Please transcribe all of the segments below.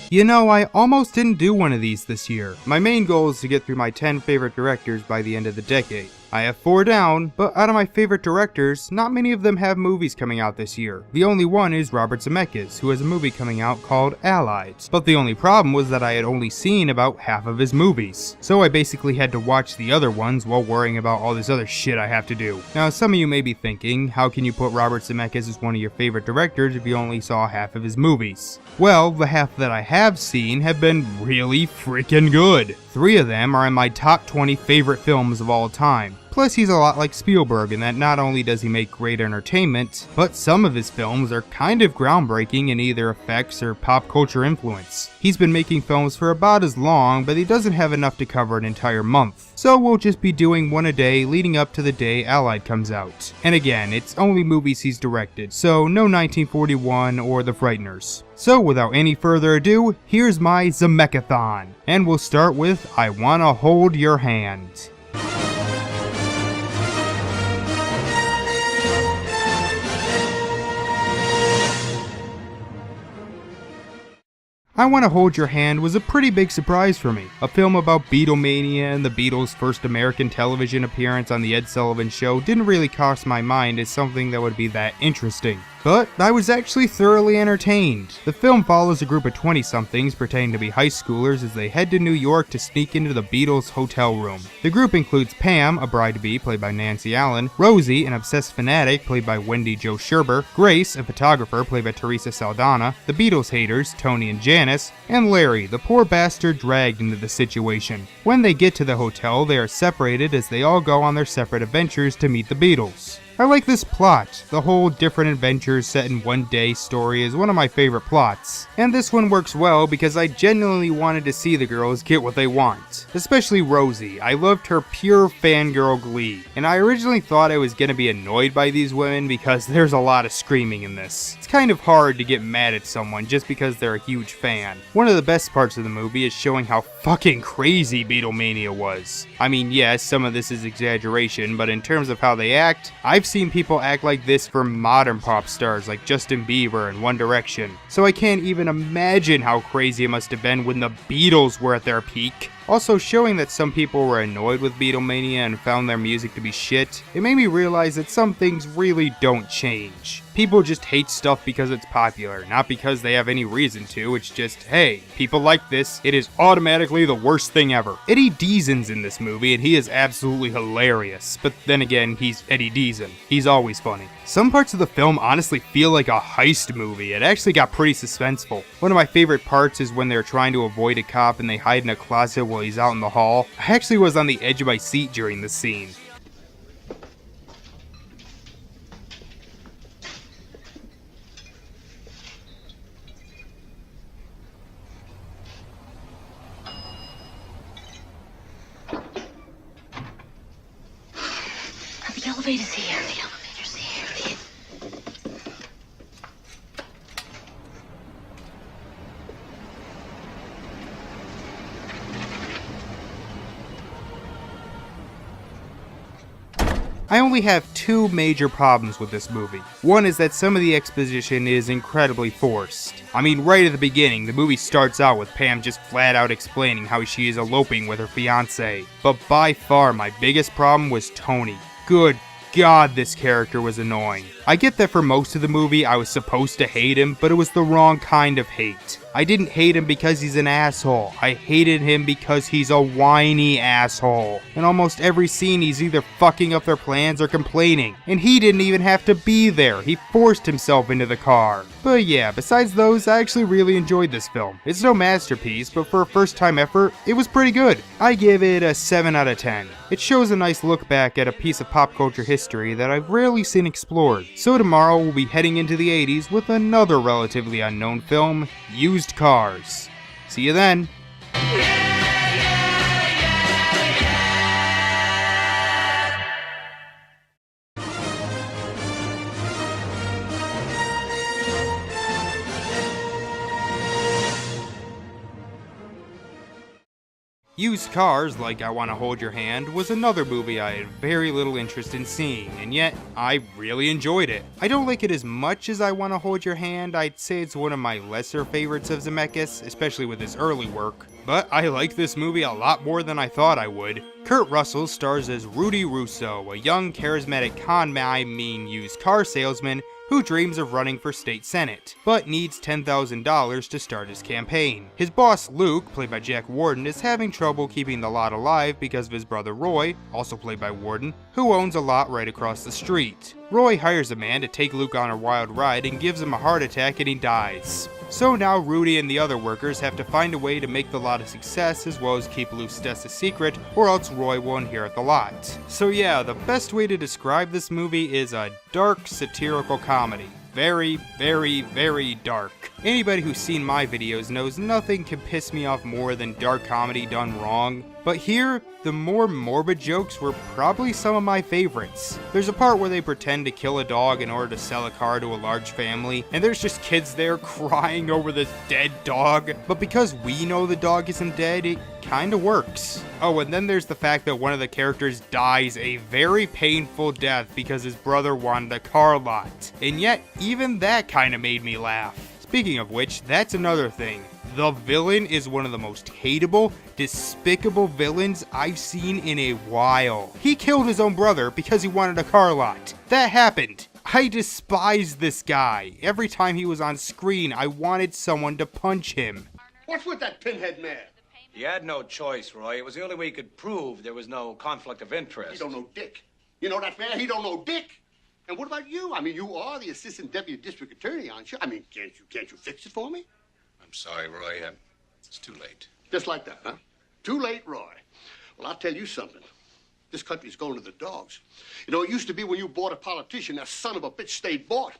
You know, I almost didn't do one of these this year. My main goal is to get through my 10 favorite directors by the end of the decade. I have 4 down, but out of my favorite directors, not many of them have movies coming out this year. The only one is Robert Zemeckis, who has a movie coming out called Allied. But the only problem was that I had only seen about half of his movies. So I basically had to watch the other ones while worrying about all this other shit I have to do. Now, some of you may be thinking, how can you put Robert Zemeckis as one of your favorite directors if you only saw half of his movies? Well, the half that I have seen have been really freaking good. 3 of them are in my top 20 favorite films of all time. Plus, he's a lot like Spielberg in that not only does he make great entertainment, but some of his films are kind of groundbreaking in either effects or pop culture influence. He's been making films for about as long, but he doesn't have enough to cover an entire month. So we'll just be doing one a day leading up to the day Allied comes out. And again, it's only movies he's directed, so no 1941 or The Frighteners. So without any further ado, here's my Zemeck-ithon. And we'll start with I Wanna Hold Your Hand. I Wanna Hold Your Hand was a pretty big surprise for me. A film about Beatlemania and the Beatles' first American television appearance on The Ed Sullivan Show didn't really cross my mind as something that would be that interesting. But I was actually thoroughly entertained. The film follows a group of 20-somethings pretending to be high schoolers as they head to New York to sneak into the Beatles' hotel room. The group includes Pam, a bride-to-be played by Nancy Allen, Rosie, an obsessed fanatic played by Wendy Jo Scherber, Grace, a photographer played by Teresa Saldana, the Beatles haters, Tony and Janice, and Larry, the poor bastard dragged into the situation. When they get to the hotel, they are separated as they all go on their separate adventures to meet the Beatles. I like this plot. The whole different adventures set in one day story is one of my favorite plots. And this one works well because I genuinely wanted to see the girls get what they want. Especially Rosie. I loved her pure fangirl glee. And I originally thought I was gonna be annoyed by these women because there's a lot of screaming in this. It's kind of hard to get mad at someone just because they're a huge fan. One of the best parts of the movie is showing how fucking crazy Beatlemania was. I mean, yes, some of this is exaggeration, but in terms of how they act, I've seen people act like this for modern pop stars like Justin Bieber and One Direction. So I can't even imagine how crazy it must have been when the Beatles were at their peak. Also, showing that some people were annoyed with Beatlemania and found their music to be shit, it made me realize that some things really don't change. People just hate stuff because it's popular, not because they have any reason to. It's just, hey, people like this, it is automatically the worst thing ever. Eddie Deazen's in this movie and he is absolutely hilarious, but then again, he's Eddie Deazen. He's always funny. Some parts of the film honestly feel like a heist movie. It actually got pretty suspenseful. One of my favorite parts is when they're trying to avoid a cop and they hide in a closet while he's out in the hall. I actually was on the edge of my seat during this scene. The elevator's here. The elevator's here. I only have 2 major problems with this movie. One is that some of the exposition is incredibly forced. I mean, right at the beginning, the movie starts out with Pam just flat out explaining how she is eloping with her fiancé. But by far, my biggest problem was Tony. Good God, this character was annoying. I get that for most of the movie I was supposed to hate him, but it was the wrong kind of hate. I didn't hate him because he's an asshole. I hated him because he's a whiny asshole. In almost every scene he's either fucking up their plans or complaining. And he didn't even have to be there. He forced himself into the car. But yeah, besides those, I actually really enjoyed this film. It's no masterpiece, but for a first time effort, it was pretty good. I give it a 7 out of 10. It shows a nice look back at a piece of pop culture history that I've rarely seen explored. So tomorrow we'll be heading into the 80s with another relatively unknown film, Used Cars. See you then. Used Cars, like I Wanna Hold Your Hand, was another movie I had very little interest in seeing, and yet I really enjoyed it. I don't like it as much as I Wanna Hold Your Hand. I'd say it's one of my lesser favorites of Zemeckis, especially with his early work. But I like this movie a lot more than I thought I would. Kurt Russell stars as Rudy Russo, a young charismatic con-mean used car salesman who dreams of running for state senate, but needs $10,000 to start his campaign. His boss Luke, played by Jack Warden, is having trouble keeping the lot alive because of his brother Roy, also played by Warden, who owns a lot right across the street. Roy hires a man to take Luke on a wild ride and gives him a heart attack and he dies. So now Rudy and the other workers have to find a way to make the lot a success as well as keep Luke's death a secret, or else Roy will inherit the lot. So yeah, the best way to describe this movie is a dark satirical comedy. Very, very, very dark. Anybody who's seen my videos knows nothing can piss me off more than dark comedy done wrong. But here, the more morbid jokes were probably some of my favorites. There's a part where they pretend to kill a dog in order to sell a car to a large family, and there's just kids there crying over this dead dog. But because we know the dog isn't dead, it kinda works. Oh, and then there's the fact that one of the characters dies a very painful death because his brother wanted a car lot. And yet, even that kinda made me laugh. Speaking of which, that's another thing. The villain is one of the most hateable, despicable villains I've seen in a while. He killed his own brother because he wanted a car lot. That happened. I despise this guy. Every time he was on screen, I wanted someone to punch him. What's with that pinhead man? He had no choice, Roy. It was the only way he could prove there was no conflict of interest. He don't know dick. You know that man? He don't know dick. And what about you? I mean, you are the assistant deputy district attorney, aren't you? I mean, can't you fix it for me? I'm sorry, Roy. It's too late. Just like that, huh? Too late, Roy. Well, I'll tell you something. This country's going to the dogs. You know, it used to be when you bought a politician, that son of a bitch stayed bought.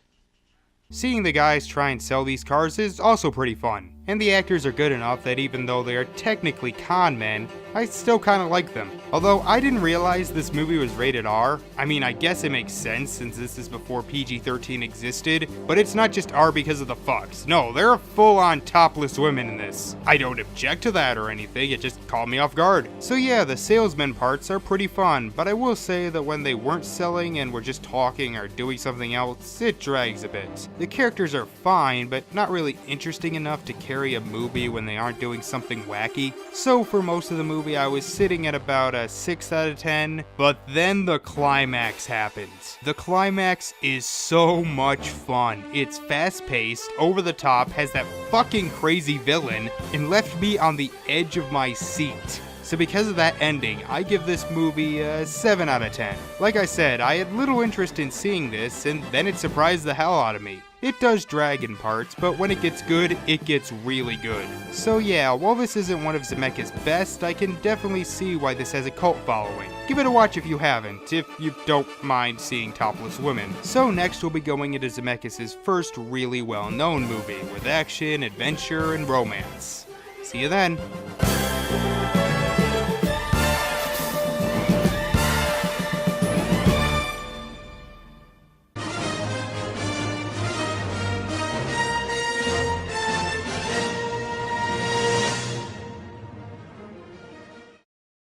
Seeing the guys try and sell these cars is also pretty fun, and the actors are good enough that even though they are technically con men, I still kinda like them. Although I didn't realize this movie was rated R. I mean, I guess it makes sense since this is before PG-13 existed, but it's not just R because of the fucks. No, there are full-on topless women in this. I don't object to that or anything, it just caught me off guard. So yeah, the salesman parts are pretty fun, but I will say that when they weren't selling and were just talking or doing something else, it drags a bit. The characters are fine, but not really interesting enough to carry a movie when they aren't doing something wacky. So for most of the movie, I was sitting at about a 6 out of 10, but then the climax happens. The climax is so much fun. It's fast-paced, over-the-top, has that fucking crazy villain, and left me on the edge of my seat. So because of that ending, I give this movie a 7 out of 10. Like I said, I had little interest in seeing this, and then it surprised the hell out of me. It does drag in parts, but when it gets good, it gets really good. So yeah, while this isn't one of Zemeckis' best, I can definitely see why this has a cult following. Give it a watch if you haven't, if you don't mind seeing topless women. So next we'll be going into Zemeckis' first really well-known movie, with action, adventure, and romance. See you then.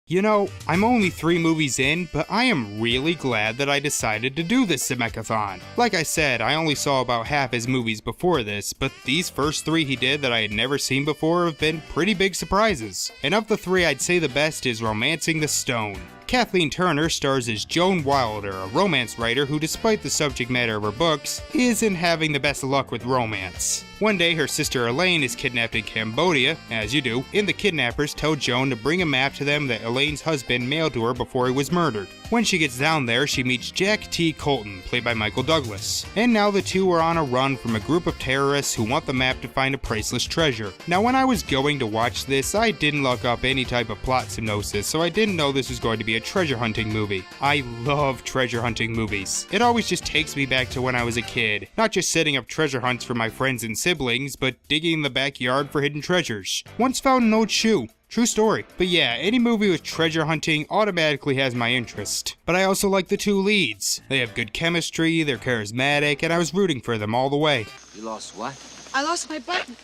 You know, I'm only 3 movies in, but I am really glad that I decided to do this Zemeck-ithon. Like I said, I only saw about half his movies before this, but these first 3 he did that I had never seen before have been pretty big surprises. And of the 3, I'd say the best is Romancing the Stone. Kathleen Turner stars as Joan Wilder, a romance writer who, despite the subject matter of her books, isn't having the best luck with romance. One day, her sister Elaine is kidnapped in Cambodia, as you do, and the kidnappers tell Joan to bring a map to them that Elaine's husband mailed to her before he was murdered. When she gets down there, she meets Jack T. Colton, played by Michael Douglas. And now the two are on a run from a group of terrorists who want the map to find a priceless treasure. Now when I was going to watch this, I didn't look up any type of plot synopsis, so I didn't know this was going to be a treasure hunting movie. I love treasure hunting movies. It always just takes me back to when I was a kid. Not just setting up treasure hunts for my friends and siblings, but digging in the backyard for hidden treasures. Once found an old shoe. True story. But yeah, any movie with treasure hunting automatically has my interest. But I also like the two leads. They have good chemistry, they're charismatic, and I was rooting for them all the way. You lost what? I lost my button.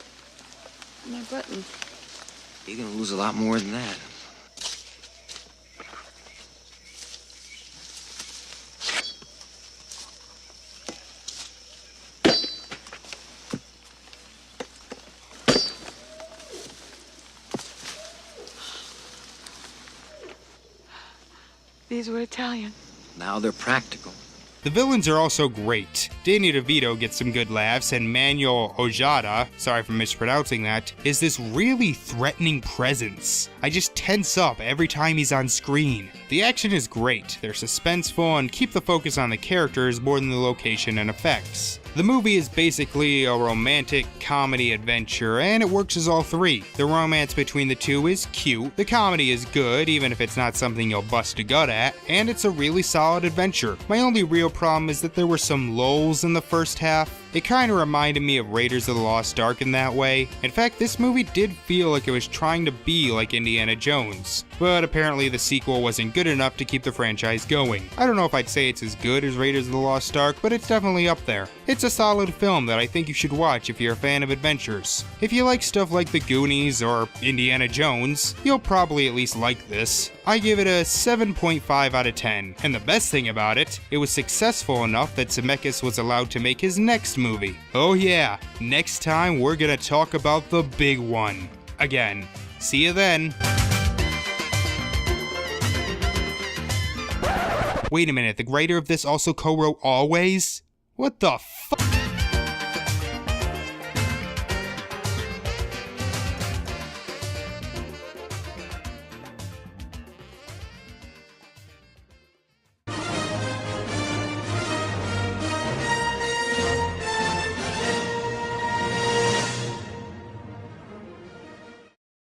My button. You're gonna lose a lot more than that. These were Italian. Now they're practical. The villains are also great. Danny DeVito gets some good laughs, and Manuel Ojeda, sorry for mispronouncing that, is this really threatening presence. I just tense up every time he's on screen. The action is great, they're suspenseful, and keep the focus on the characters more than the location and effects. The movie is basically a romantic comedy adventure, and it works as all three. The romance between the two is cute, the comedy is good, even if it's not something you'll bust a gut at, and it's a really solid adventure. My only real problem is that there were some lulls in the first half. It kinda reminded me of Raiders of the Lost Ark in that way. In fact, this movie did feel like it was trying to be like Indiana Jones, but apparently the sequel wasn't good enough to keep the franchise going. I don't know if I'd say it's as good as Raiders of the Lost Ark, but it's definitely up there. It's a solid film that I think you should watch if you're a fan of adventures. If you like stuff like The Goonies or Indiana Jones, you'll probably at least like this. I give it a 7.5 out of 10, and the best thing about it, it was successful enough that Zemeckis was allowed to make his next movie. Oh yeah, next time we're gonna talk about the big one. Again, see you then. Wait a minute, the writer of this also co-wrote Always? What the fuck?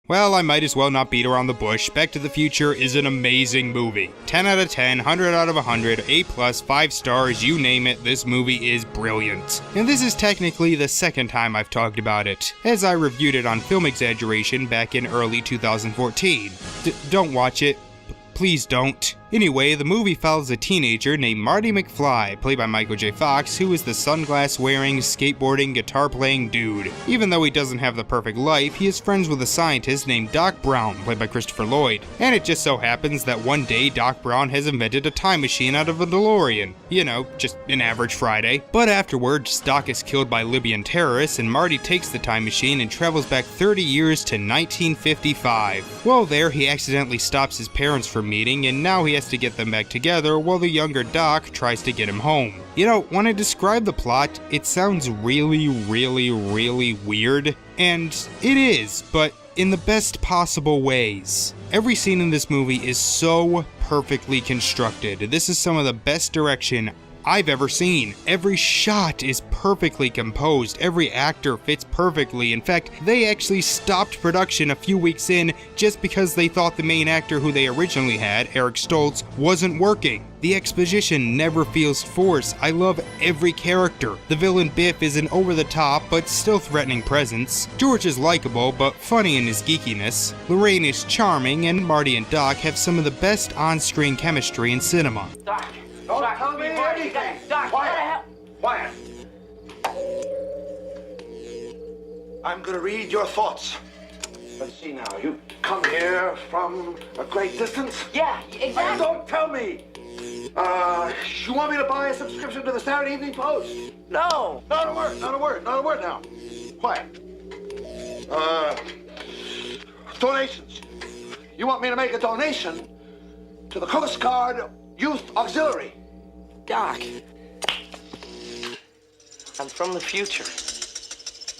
Well, I might as well not beat around the bush. Back to the Future is an amazing movie. 10 out of 10, 100 out of 100, A+, 5 stars, you name it, this movie is brilliant. And this is technically the second time I've talked about it, as I reviewed it on Film Exaggeration back in early 2014. Don't watch it. Please don't. Anyway, the movie follows a teenager named Marty McFly, played by Michael J. Fox, who is the sunglass-wearing, skateboarding, guitar-playing dude. Even though he doesn't have the perfect life, he is friends with a scientist named Doc Brown, played by Christopher Lloyd. And it just so happens that one day Doc Brown has invented a time machine out of a DeLorean. You know, just an average Friday. But afterwards, Doc is killed by Libyan terrorists, and Marty takes the time machine and travels back 30 years to 1955. While there, he accidentally stops his parents from meeting, and now he has to get them back together while the younger Doc tries to get him home. You know, when I describe the plot, it sounds really weird, and it is, but in the best possible ways. Every scene in this movie is so perfectly constructed. This is some of the best direction I've ever seen. Every shot is perfectly composed, every actor fits perfectly. In fact, they actually stopped production a few weeks in just because they thought the main actor who they originally had, Eric Stoltz, wasn't working. The exposition never feels forced. I love every character. The villain Biff is an over-the-top but still threatening presence. George is likable but funny in his geekiness. Lorraine is charming, and Marty and Doc have some of the best on-screen chemistry in cinema. Doc, don't tell me anything. Doc, quiet. Quiet. I'm gonna read your thoughts. Let's see now. You come here from a great distance? Yeah, exactly. Don't tell me. You want me to buy a subscription to the Saturday Evening Post? No. Not a word. Not a word. Not a word now. Quiet. Donations. You want me to make a donation to the Coast Guard Youth Auxiliary? Doc, I'm from the future.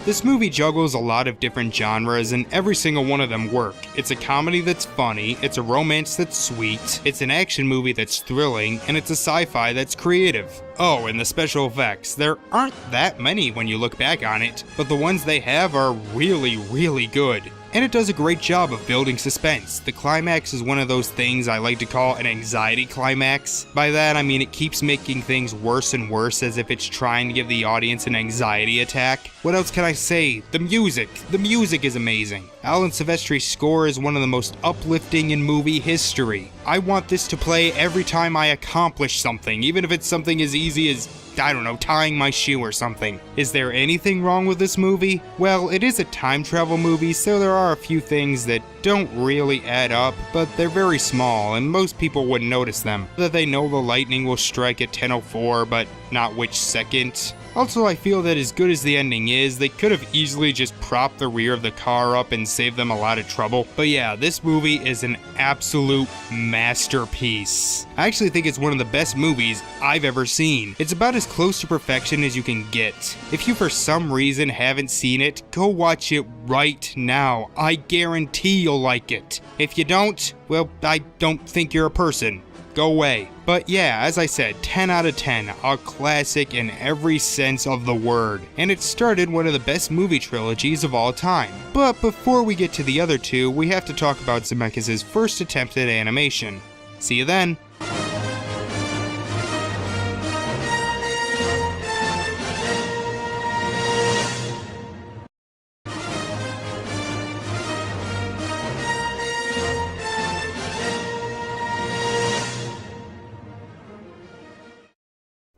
This movie juggles a lot of different genres, and every single one of them work. It's a comedy that's funny, it's a romance that's sweet, it's an action movie that's thrilling, and it's a sci-fi that's creative. Oh, and the special effects. There aren't that many when you look back on it, but the ones they have are really good. And it does a great job of building suspense. The climax is one of those things I like to call an anxiety climax. By that I mean it keeps making things worse and worse, as if it's trying to give the audience an anxiety attack. What else can I say? The music. The music is amazing. Alan Silvestri's score is one of the most uplifting in movie history. I want this to play every time I accomplish something, even if it's something as easy as, I don't know, tying my shoe or something. Is there anything wrong with this movie? Well, it is a time travel movie, so there are a few things that don't really add up, but they're very small, and most people wouldn't notice them. That they know the lightning will strike at 10:04, but not which second. Also, I feel that as good as the ending is, they could have easily just propped the rear of the car up and saved them a lot of trouble. But yeah, this movie is an absolute masterpiece. I actually think it's one of the best movies I've ever seen. It's about as close to perfection as you can get. If you for some reason haven't seen it, go watch it right now. I guarantee you'll like it. If you don't, well, I don't think you're a person. Go away. But yeah, as I said, 10 out of 10, a classic in every sense of the word, and it started one of the best movie trilogies of all time. But before we get to the other two, we have to talk about Zemeckis' first attempt at animation. See you then.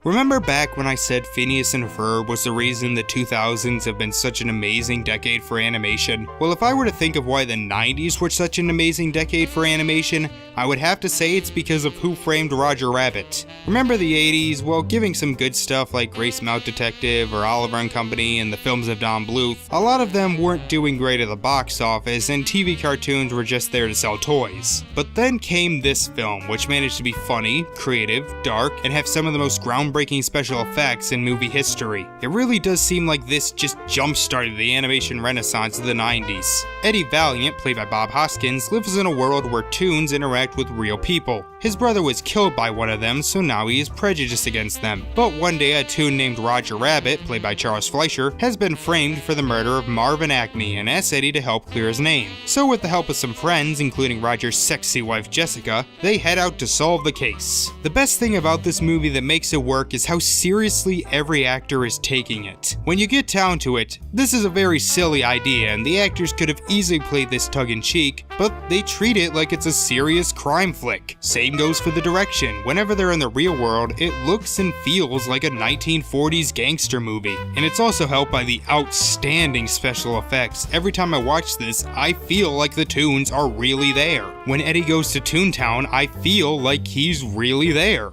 Remember back when I said Phineas and Ferb was the reason the 2000s have been such an amazing decade for animation? Well, if I were to think of why the 90s were such an amazing decade for animation, I would have to say it's because of Who Framed Roger Rabbit. Remember the 80s? Well, giving some good stuff like Grace Mount Detective or Oliver and Company and the films of Don Bluth, a lot of them weren't doing great at the box office and TV cartoons were just there to sell toys. But then came this film, which managed to be funny, creative, dark, and have some of the most groundbreaking special effects in movie history. It really does seem like this just jump-started the animation renaissance of the 90s. Eddie Valiant, played by Bob Hoskins, lives in a world where toons interact with real people. His brother was killed by one of them, so now he is prejudiced against them. But one day a toon named Roger Rabbit, played by Charles Fleischer, has been framed for the murder of Marvin Acme and asks Eddie to help clear his name. So with the help of some friends, including Roger's sexy wife Jessica, they head out to solve the case. The best thing about this movie that makes it work is how seriously every actor is taking it. When you get down to it, this is a very silly idea and the actors could have easily played this tongue-in-cheek, but they treat it like it's a serious crime flick. Same goes for the direction. Whenever they're in the real world, it looks and feels like a 1940s gangster movie. And it's also helped by the outstanding special effects. Every time I watch this, I feel like the toons are really there. When Eddie goes to Toontown, I feel like he's really there.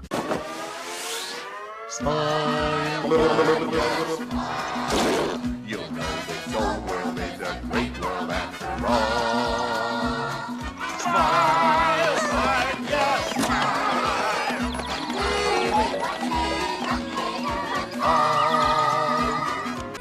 Smile. You'll know this old world is a great world after all. Smile, smile, yes,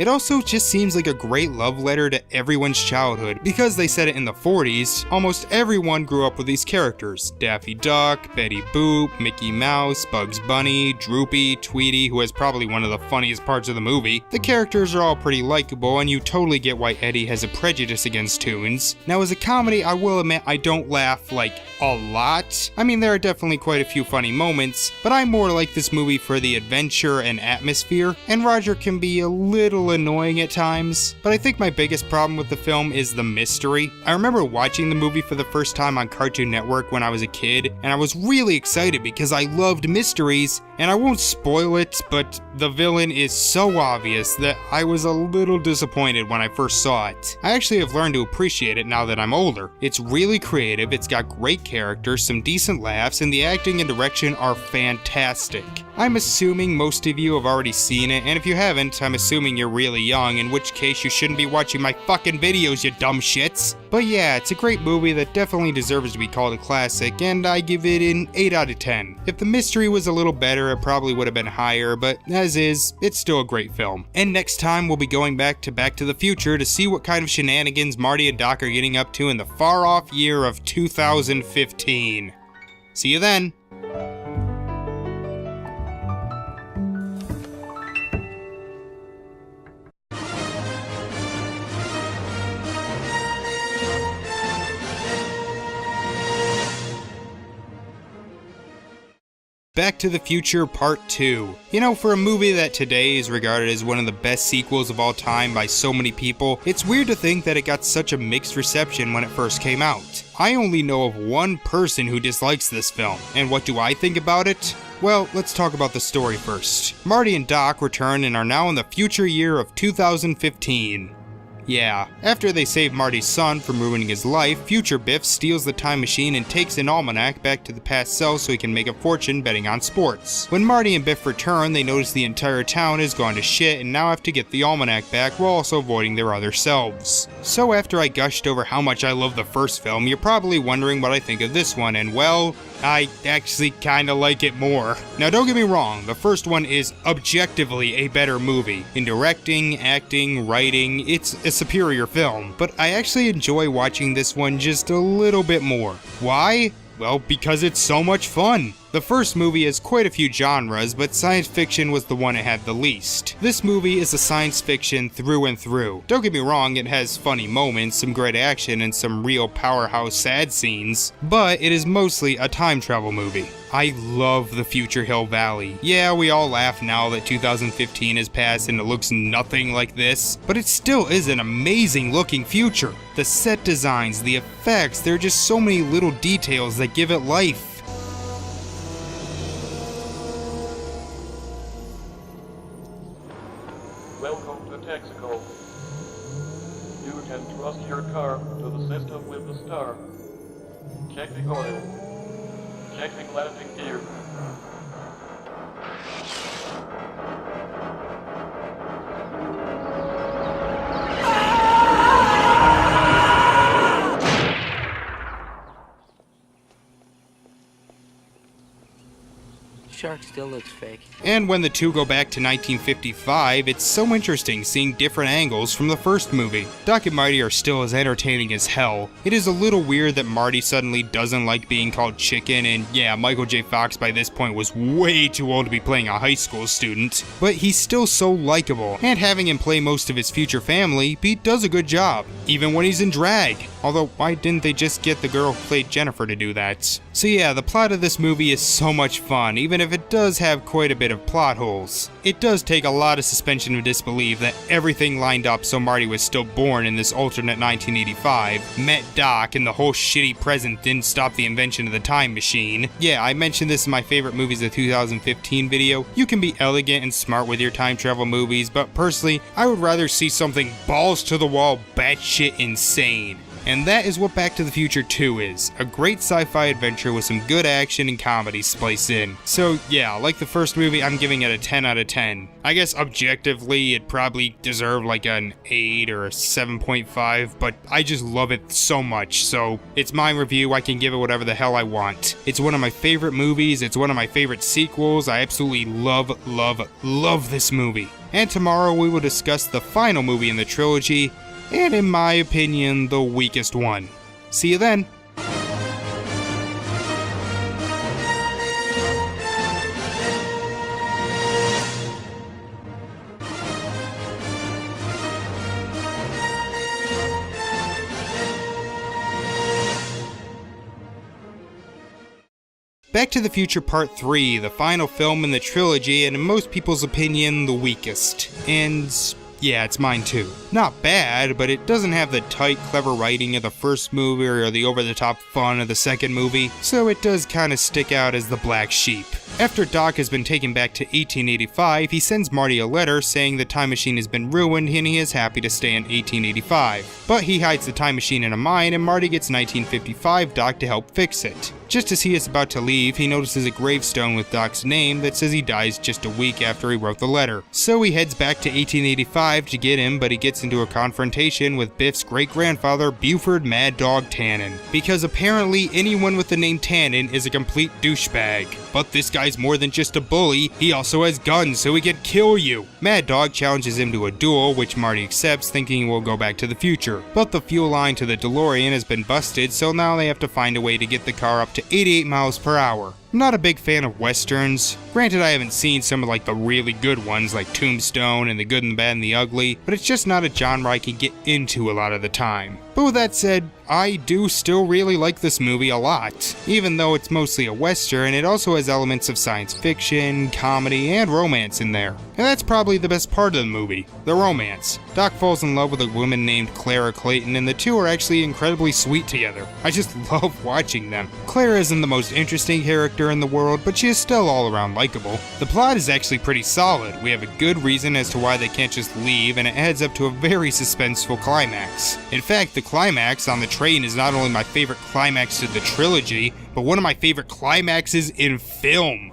It also just seems like a great love letter to everyone's childhood. Because they said it in the 40s, almost everyone grew up with these characters. Daffy Duck, Betty Boop, Mickey Mouse, Bugs Bunny, Droopy, Tweety, who has probably one of the funniest parts of the movie. The characters are all pretty likable and you totally get why Eddie has a prejudice against toons. Now as a comedy, I will admit I don't laugh like a lot. I mean there are definitely quite a few funny moments, but I more like this movie for the adventure and atmosphere, and Roger can be a little annoying at times, but I think my biggest problem with the film is the mystery. I remember watching the movie for the first time on Cartoon Network when I was a kid, and I was really excited because I loved mysteries, and I won't spoil it, but the villain is so obvious that I was a little disappointed when I first saw it. I actually have learned to appreciate it now that I'm older. It's really creative, it's got great characters, some decent laughs, and the acting and direction are fantastic. I'm assuming most of you have already seen it, and if you haven't, I'm assuming you're really young, in which case you shouldn't be watching my fucking videos, you dumb shits. But yeah, it's a great movie that definitely deserves to be called a classic, and I give it an 8 out of 10. If the mystery was a little better, it probably would have been higher, but as is, it's still a great film. And next time, we'll be going back to the Future to see what kind of shenanigans Marty and Doc are getting up to in the far-off year of 2015. See you then! Back to the Future Part 2. You know, for a movie that today is regarded as one of the best sequels of all time by so many people, it's weird to think that it got such a mixed reception when it first came out. I only know of one person who dislikes this film, and what do I think about it? Well, let's talk about the story first. Marty and Doc return and are now in the future year of 2015. Yeah, after they save Marty's son from ruining his life, future Biff steals the time machine and takes an almanac back to the past self so he can make a fortune betting on sports. When Marty and Biff return, they notice the entire town has gone to shit and now have to get the almanac back while also avoiding their other selves. So after I gushed over how much I love the first film, you're probably wondering what I think of this one, and well, I actually kinda like it more. Now don't get me wrong, the first one is objectively a better movie. In directing, acting, writing, it's a superior film, but I actually enjoy watching this one just a little bit more. Why? Well, because it's so much fun. The first movie has quite a few genres, but science fiction was the one it had the least. This movie is a science fiction through and through. Don't get me wrong, it has funny moments, some great action, and some real powerhouse sad scenes, but it is mostly a time travel movie. I love the future Hill Valley. Yeah, we all laugh now that 2015 has passed and it looks nothing like this, but it still is an amazing looking future. The set designs, the effects, there are just so many little details that give it life. Welcome to Texaco. You can trust your car to the system with the star. Checking oil. Checking landing gear. Shark still looks fake. And when the two go back to 1955, it's so interesting seeing different angles from the first movie. Doc and Marty are still as entertaining as hell. It is a little weird that Marty suddenly doesn't like being called chicken, and yeah, Michael J. Fox by this point was way too old to be playing a high school student. But he's still so likable, and having him play most of his future family, Pete does a good job, even when he's in drag. Although, why didn't they just get the girl who played Jennifer to do that? So yeah, the plot of this movie is so much fun, even if it does have quite a bit of plot holes. It does take a lot of suspension of disbelief that everything lined up so Marty was still born in this alternate 1985, met Doc, and the whole shitty present didn't stop the invention of the time machine. Yeah, I mentioned this in my favorite movies of 2015 video. You can be elegant and smart with your time travel movies, but personally, I would rather see something balls to the wall, batshit insane. And that is what Back to the Future 2 is, a great sci-fi adventure with some good action and comedy spliced in. So yeah, like the first movie, I'm giving it a 10 out of 10. I guess objectively it probably deserved like an 8 or a 7.5, but I just love it so much, so it's my review, I can give it whatever the hell I want. It's one of my favorite movies, it's one of my favorite sequels, I absolutely love this movie. And tomorrow we will discuss the final movie in the trilogy, and in my opinion, the weakest one. See you then. Back to the Future Part 3, the final film in the trilogy, and in most people's opinion, the weakest. And yeah, it's mine too. Not bad, but it doesn't have the tight, clever writing of the first movie or the over-the-top fun of the second movie, so it does kinda stick out as the black sheep. After Doc has been taken back to 1885, he sends Marty a letter saying the time machine has been ruined and he is happy to stay in 1885. But he hides the time machine in a mine and Marty gets 1955 Doc to help fix it. Just as he is about to leave, he notices a gravestone with Doc's name that says he dies just a week after he wrote the letter. So he heads back to 1885 to get him, but he gets into a confrontation with Biff's great-grandfather, Buford Mad Dog Tannen. Because apparently anyone with the name Tannen is a complete douchebag. But this guy's more than just a bully, he also has guns so he can kill you. Mad Dog challenges him to a duel, which Marty accepts thinking he will go back to the future. But the fuel line to the DeLorean has been busted, so now they have to find a way to get the car up to 88 miles per hour. I'm not a big fan of westerns. Granted, I haven't seen some of like the really good ones like Tombstone and The Good and the Bad and the Ugly, but it's just not a genre I can get into a lot of the time. But with that said, I do still really like this movie a lot. Even though it's mostly a western, it also has elements of science fiction, comedy, and romance in there. And that's probably the best part of the movie, the romance. Doc falls in love with a woman named Clara Clayton, and the two are actually incredibly sweet together. I just love watching them. Clara isn't the most interesting character, character in the world, but she is still all around likable. The plot is actually pretty solid. We have a good reason as to why they can't just leave, and it adds up to a very suspenseful climax. In fact, the climax on the train is not only my favorite climax to the trilogy, but one of my favorite climaxes in film.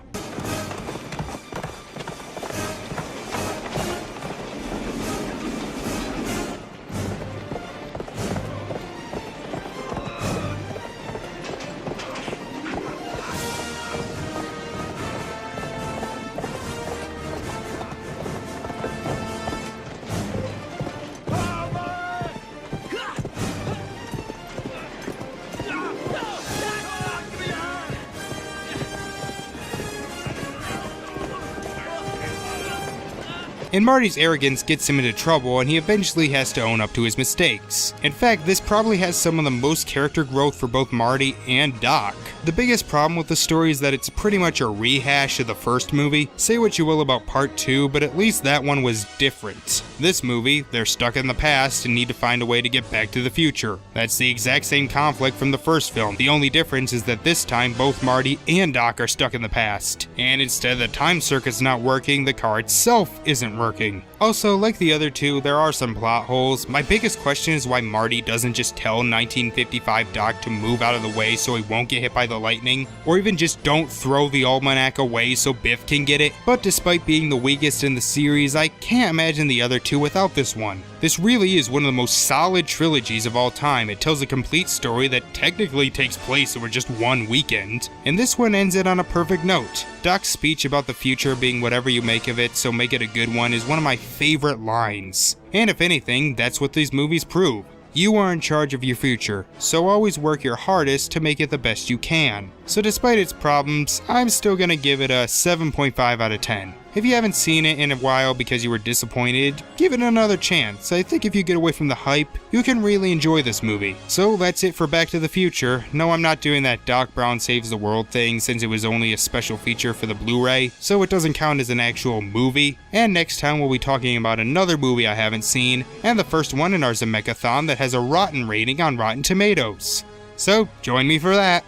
And Marty's arrogance gets him into trouble, and he eventually has to own up to his mistakes. In fact, this probably has some of the most character growth for both Marty and Doc. The biggest problem with the story is that it's pretty much a rehash of the first movie. Say what you will about part 2, but at least that one was different. This movie, they're stuck in the past and need to find a way to get back to the future. That's the exact same conflict from the first film. The only difference is that this time both Marty and Doc are stuck in the past. And instead of the time circuit's not working, the car itself isn't working. Also, like the other two, there are some plot holes. My biggest question is why Marty doesn't just tell 1955 Doc to move out of the way so he won't get hit by the lightning, or even just don't throw the almanac away so Biff can get it. But despite being the weakest in the series, I can't imagine the other two without this one. This really is one of the most solid trilogies of all time. It tells a complete story that technically takes place over just one weekend, and this one ends it on a perfect note. Doc's speech about the future being whatever you make of it, so make it a good one, is one of my favorite lines. And if anything, that's what these movies prove. You are in charge of your future, so always work your hardest to make it the best you can. So despite its problems, I'm still gonna give it a 7.5 out of 10. If you haven't seen it in a while because you were disappointed, give it another chance. I think if you get away from the hype, you can really enjoy this movie. So that's it for Back to the Future. No, I'm not doing that Doc Brown Saves the World thing since it was only a special feature for the Blu-ray, so it doesn't count as an actual movie. And next time we'll be talking about another movie I haven't seen, and the first one in our Zemeck-ithon that has a rotten rating on Rotten Tomatoes. So join me for that.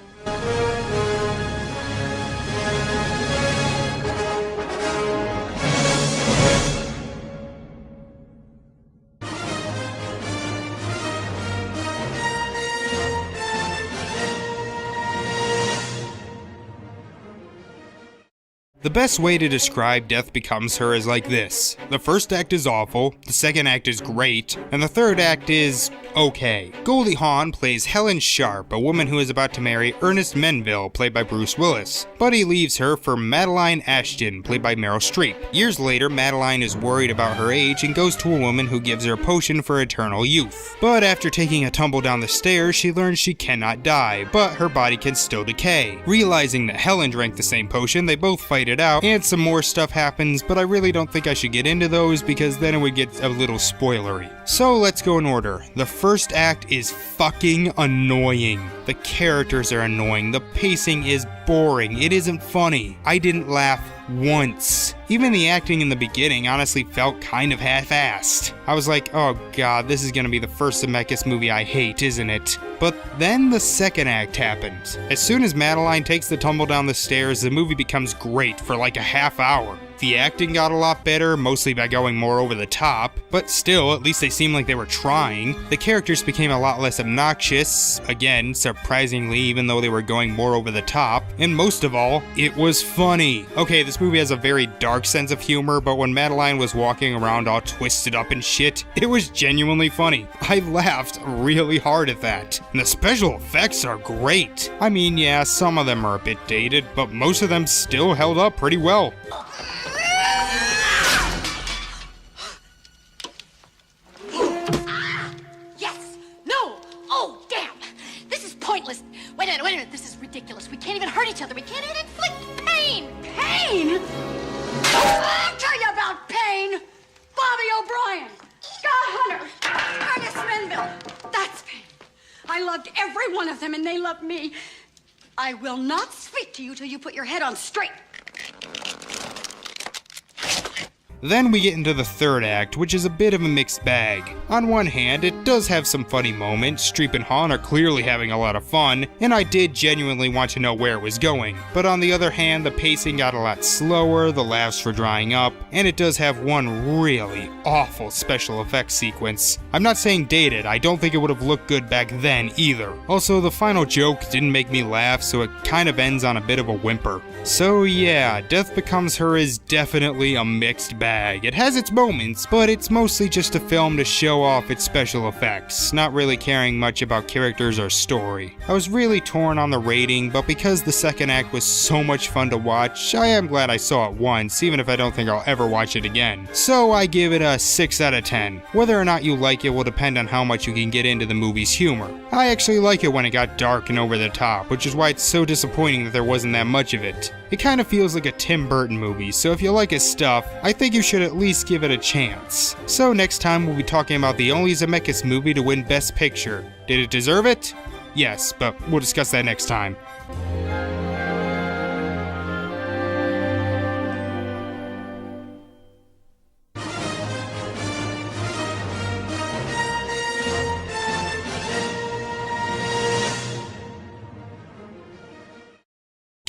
The best way to describe Death Becomes Her is like this. The first act is awful, the second act is great, and the third act is okay. Goldie Hawn plays Helen Sharp, a woman who is about to marry Ernest Menville, played by Bruce Willis. But he leaves her for Madeline Ashton, played by Meryl Streep. Years later, Madeline is worried about her age and goes to a woman who gives her a potion for eternal youth. But after taking a tumble down the stairs, she learns she cannot die, but her body can still decay. Realizing that Helen drank the same potion, they both fight it out, and some more stuff happens, but I really don't think I should get into those because then it would get a little spoilery. So let's go in order. The first act is fucking annoying. The characters are annoying. The pacing is boring. It isn't funny. I didn't laugh once. Even the acting in the beginning honestly felt kind of half-assed. I was like, oh god, this is gonna be the first Zemeckis movie I hate, isn't it? But then the second act happened. As soon as Madeline takes the tumble down the stairs, the movie becomes great for like a half hour. The acting got a lot better, mostly by going more over the top, but still, at least they seemed like they were trying. The characters became a lot less obnoxious, again, surprisingly, even though they were going more over the top, and most of all, it was funny. Okay, this movie has a very dark sense of humor, but when Madeline was walking around all twisted up and shit, it was genuinely funny. I laughed really hard at that, and the special effects are great. I mean, yeah, some of them are a bit dated, but most of them still held up pretty well. Wait a minute, this is ridiculous. We can't even hurt each other. We can't even inflict pain. Pain? I'll tell you about pain. Bobby O'Brien, Scott Hunter, Ernest Menville. That's pain. I loved every one of them, and they loved me. I will not speak to you till you put your head on straight. Then we get into the third act, which is a bit of a mixed bag. On one hand, it does have some funny moments, Streep and Han are clearly having a lot of fun, and I did genuinely want to know where it was going. But on the other hand, the pacing got a lot slower, the laughs were drying up, and it does have one really awful special effects sequence. I'm not saying dated, I don't think it would have looked good back then either. Also, the final joke didn't make me laugh, so it kind of ends on a bit of a whimper. So yeah, Death Becomes Her is definitely a mixed bag. It has its moments, but it's mostly just a film to show off its special effects, not really caring much about characters or story. I was really torn on the rating, but because the second act was so much fun to watch, I am glad I saw it once, even if I don't think I'll ever watch it again. So I give it a 6 out of 10. Whether or not you like it will depend on how much you can get into the movie's humor. I actually like it when it got dark and over the top, which is why it's so disappointing that there wasn't that much of it. It kind of feels like a Tim Burton movie, so if you like his stuff, I think you should at least give it a chance. So next time we'll be talking about the only Zemeckis movie to win Best Picture. Did it deserve it? Yes, but we'll discuss that next time.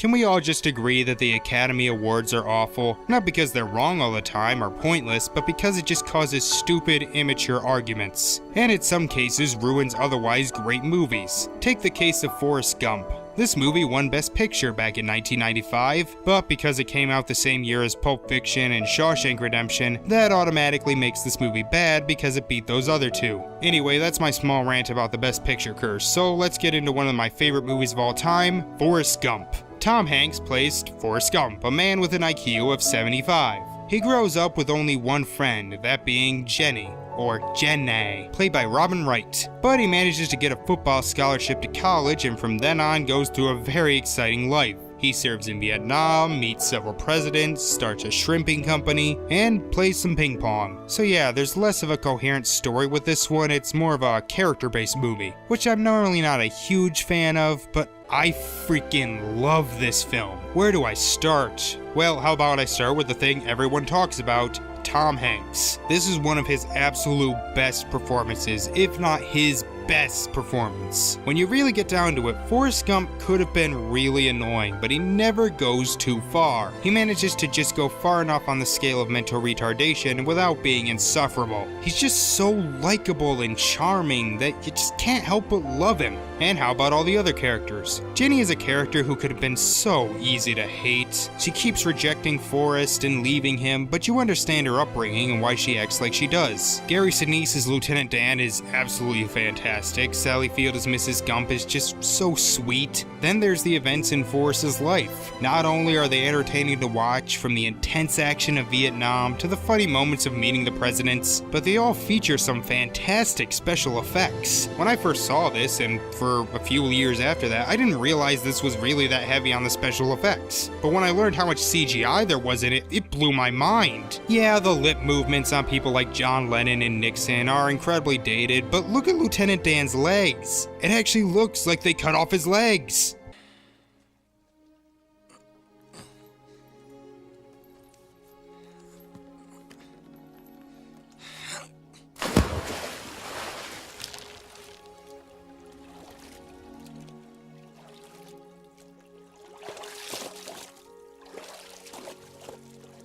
Can we all just agree that the Academy Awards are awful? Not because they're wrong all the time or pointless, but because it just causes stupid, immature arguments. And in some cases ruins otherwise great movies. Take the case of Forrest Gump. This movie won Best Picture back in 1995, but because it came out the same year as Pulp Fiction and Shawshank Redemption, that automatically makes this movie bad because it beat those other two. Anyway, that's my small rant about the Best Picture curse, so let's get into one of my favorite movies of all time, Forrest Gump. Tom Hanks plays Forrest Gump, a man with an IQ of 75. He grows up with only one friend, that being Jenny, or Jenny, played by Robin Wright. But he manages to get a football scholarship to college and from then on goes through a very exciting life. He serves in Vietnam, meets several presidents, starts a shrimping company, and plays some ping pong. So yeah, there's less of a coherent story with this one, it's more of a character-based movie, which I'm normally not a huge fan of, but I freaking love this film. Where do I start? Well, how about I start with the thing everyone talks about, Tom Hanks. This is one of his absolute best performances, if not his best performance. When you really get down to it, Forrest Gump could have been really annoying, but he never goes too far. He manages to just go far enough on the scale of mental retardation without being insufferable. He's just so likable and charming that you just can't help but love him. And how about all the other characters? Jenny is a character who could have been so easy to hate. She keeps rejecting Forrest and leaving him, but you understand her upbringing and why she acts like she does. Gary Sinise as Lieutenant Dan is absolutely fantastic. Sally Field as Mrs. Gump is just so sweet. Then there's the events in Forrest's life. Not only are they entertaining to watch, from the intense action of Vietnam to the funny moments of meeting the presidents, but they all feature some fantastic special effects. When I first saw this, and for a few years after that, I didn't realize this was really that heavy on the special effects. But when I learned how much CGI there was in it, it blew my mind. Yeah, the lip movements on people like John Lennon and Nixon are incredibly dated, but look at Lieutenant Dan's legs. It actually looks like they cut off his legs.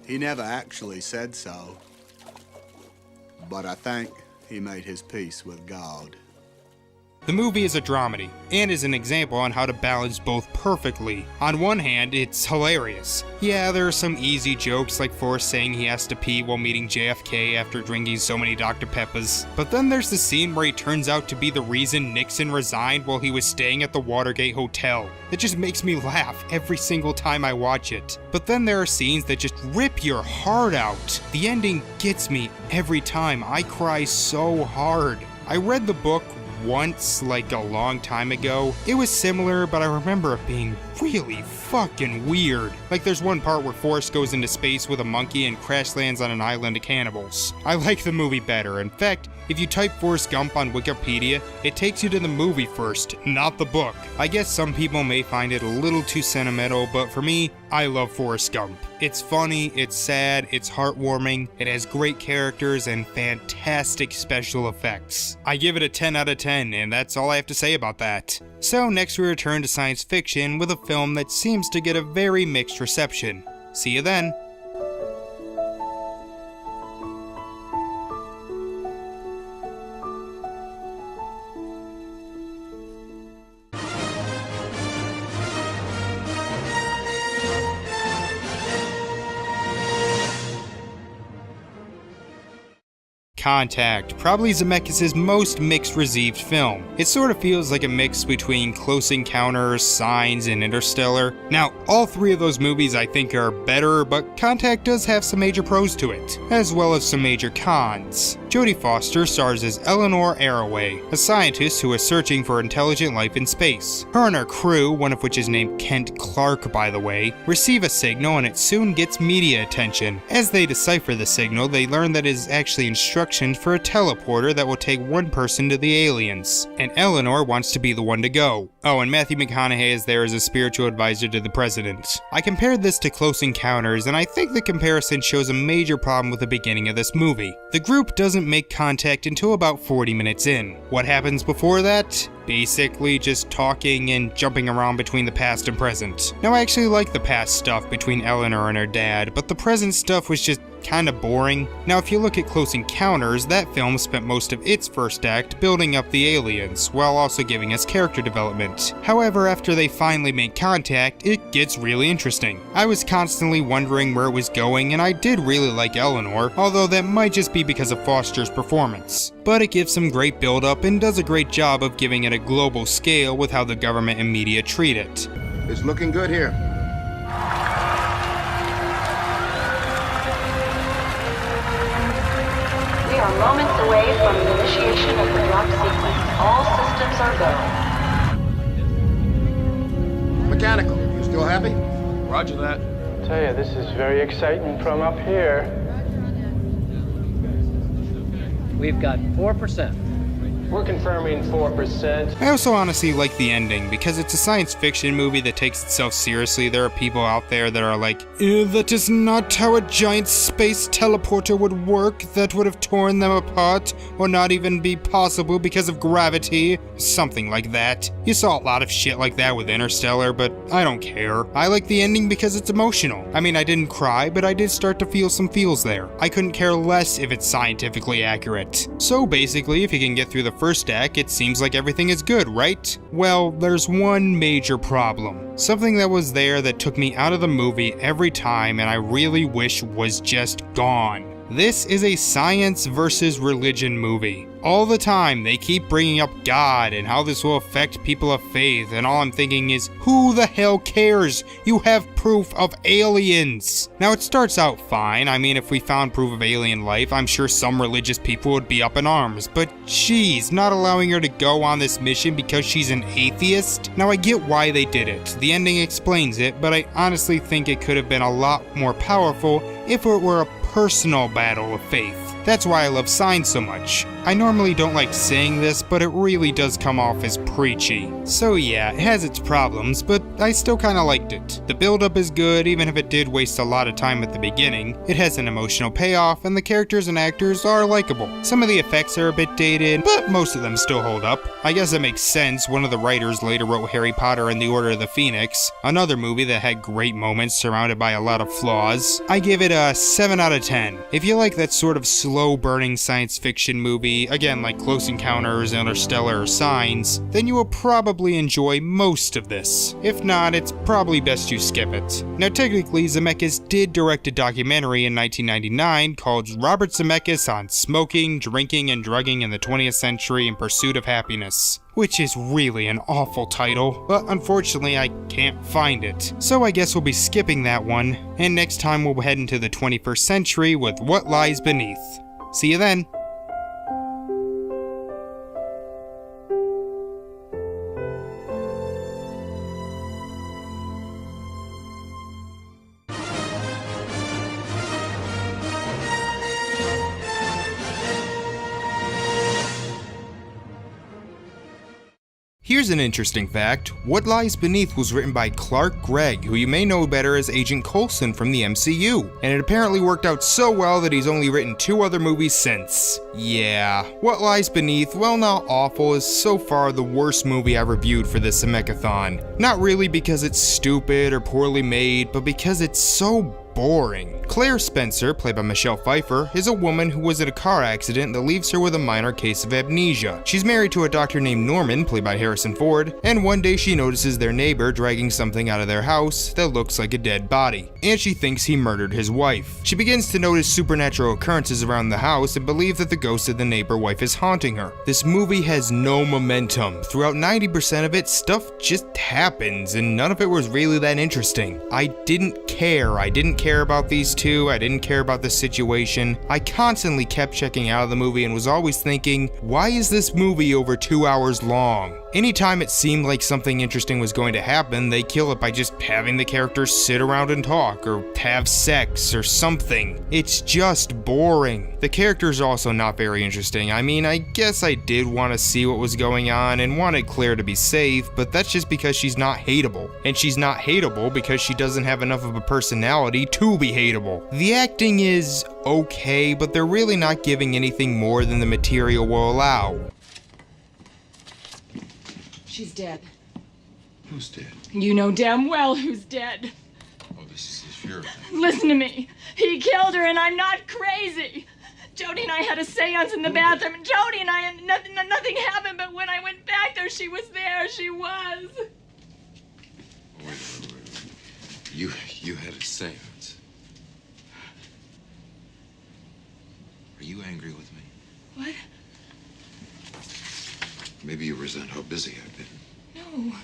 He never actually said so, but I think he made his peace with God. The movie is a dramedy, and is an example on how to balance both perfectly. On one hand, it's hilarious. Yeah, there are some easy jokes like Forrest saying he has to pee while meeting JFK after drinking so many Dr. Peppers. But then there's the scene where he turns out to be the reason Nixon resigned while he was staying at the Watergate Hotel. It just makes me laugh every single time I watch it. But then there are scenes that just rip your heart out. The ending gets me every time. I cry so hard. I read the book once, like a long time ago. It was similar, but I remember it being really fucking weird. Like there's one part where Forrest goes into space with a monkey and crash lands on an island of cannibals. I like the movie better. In fact, if you type Forrest Gump on Wikipedia, it takes you to the movie first, not the book. I guess some people may find it a little too sentimental, but for me, I love Forrest Gump. It's funny, it's sad, it's heartwarming, it has great characters and fantastic special effects. I give it a 10 out of 10, and that's all I have to say about that. So next we return to science fiction with a film that seems to get a very mixed reception. See you then. Contact, probably Zemeckis' most mixed received film. It sort of feels like a mix between Close Encounters, Signs, and Interstellar. Now, all three of those movies I think are better, but Contact does have some major pros to it, as well as some major cons. Jodie Foster stars as Eleanor Arroway, a scientist who is searching for intelligent life in space. Her and her crew, one of which is named Kent Clark by the way, receive a signal and it soon gets media attention. As they decipher the signal, they learn that it is actually instructions for a teleporter that will take one person to the aliens, and Eleanor wants to be the one to go. Oh, and Matthew McConaughey is there as a spiritual advisor to the president. I compared this to Close Encounters, and I think the comparison shows a major problem with the beginning of this movie. The group doesn't make contact until about 40 minutes in. What happens before that? Basically just talking and jumping around between the past and present. Now I actually like the past stuff between Eleanor and her dad, but the present stuff was just kinda boring. Now if you look at Close Encounters, that film spent most of its first act building up the aliens, while also giving us character development. However, after they finally make contact, it gets really interesting. I was constantly wondering where it was going, and I did really like Eleanor, although that might just be because of Foster's performance. But it gives some great build-up and does a great job of giving it a global scale with how the government and media treat it. It's looking good here. We are moments away from the initiation of the drop sequence. All systems are go. Mechanical, you still happy? Roger that. I tell you, this is very exciting from up here. We've got 4%. We're confirming 4%. I also honestly like the ending, because it's a science fiction movie that takes itself seriously. There are people out there that are like, that is not how a giant space teleporter would work, that would have torn them apart, or not even be possible because of gravity. Something like that. You saw a lot of shit like that with Interstellar, but I don't care. I like the ending because it's emotional. I mean, I didn't cry, but I did start to feel some feels there. I couldn't care less if it's scientifically accurate. So basically, if you can get through the first act, it seems like everything is good, right? Well, there's one major problem. Something that was there that took me out of the movie every time and I really wish was just gone. This is a science versus religion movie. All the time, they keep bringing up God and how this will affect people of faith, and all I'm thinking is, who the hell cares? You have proof of aliens! Now, it starts out fine. I mean, if we found proof of alien life, I'm sure some religious people would be up in arms, but geez, not allowing her to go on this mission because she's an atheist? Now, I get why they did it. The ending explains it, but I honestly think it could have been a lot more powerful if it were a personal battle of faith. That's why I love Signs so much. I normally don't like saying this, but it really does come off as preachy. So yeah, it has its problems, but I still kinda liked it. The build-up is good, even if it did waste a lot of time at the beginning. It has an emotional payoff, and the characters and actors are likable. Some of the effects are a bit dated, but most of them still hold up. I guess it makes sense. One of the writers later wrote Harry Potter and the Order of the Phoenix, another movie that had great moments surrounded by a lot of flaws. I give it a 7 out of 10. If you like that sort of slow-burning science fiction movie, again like Close Encounters, Interstellar, or Signs, then you will probably enjoy most of this. If not, it's probably best you skip it. Now technically, Zemeckis did direct a documentary in 1999 called Robert Zemeckis on Smoking, Drinking, and Drugging in the 20th Century in Pursuit of Happiness, which is really an awful title, but unfortunately I can't find it. So I guess we'll be skipping that one, and next time we'll head into the 21st century with What Lies Beneath. See you then. Here's an interesting fact. What Lies Beneath was written by Clark Gregg, who you may know better as Agent Coulson from the MCU, and it apparently worked out so well that he's only written 2 other movies since. Yeah, What Lies Beneath, while not awful, is so far the worst movie I've reviewed for this Zemeck-ithon. Not really because it's stupid or poorly made, but because it's so boring. Claire Spencer, played by Michelle Pfeiffer, is a woman who was in a car accident that leaves her with a minor case of amnesia. She's married to a doctor named Norman, played by Harrison Ford, and one day she notices their neighbor dragging something out of their house that looks like a dead body, and she thinks he murdered his wife. She begins to notice supernatural occurrences around the house and believe that the ghost of the neighbor wife is haunting her. This movie has no momentum. Throughout 90% of it, stuff just happens, and none of it was really that interesting. I didn't care. I didn't care about these two. I didn't care about the situation. I constantly kept checking out of the movie and was always thinking, why is this movie over 2 hours long? Anytime it seemed like something interesting was going to happen, they kill it by just having the characters sit around and talk, or have sex, or something. It's just boring. The characters are also not very interesting. I mean, I guess I did want to see what was going on and wanted Claire to be safe, but that's just because she's not hateable. And she's not hateable because she doesn't have enough of a personality to be hateable. The acting is okay, but they're really not giving anything more than the material will allow. She's dead. Who's dead? You know damn well who's dead. Oh, this is your thing. Listen to me. He killed her and I'm not crazy. Jody and I had a seance in the bathroom, and Jody and I, nothing happened, but when I went back there, she was there. She was. Wait. You had a seance. Are you angry with me? What? Maybe you resent how busy I've been. No.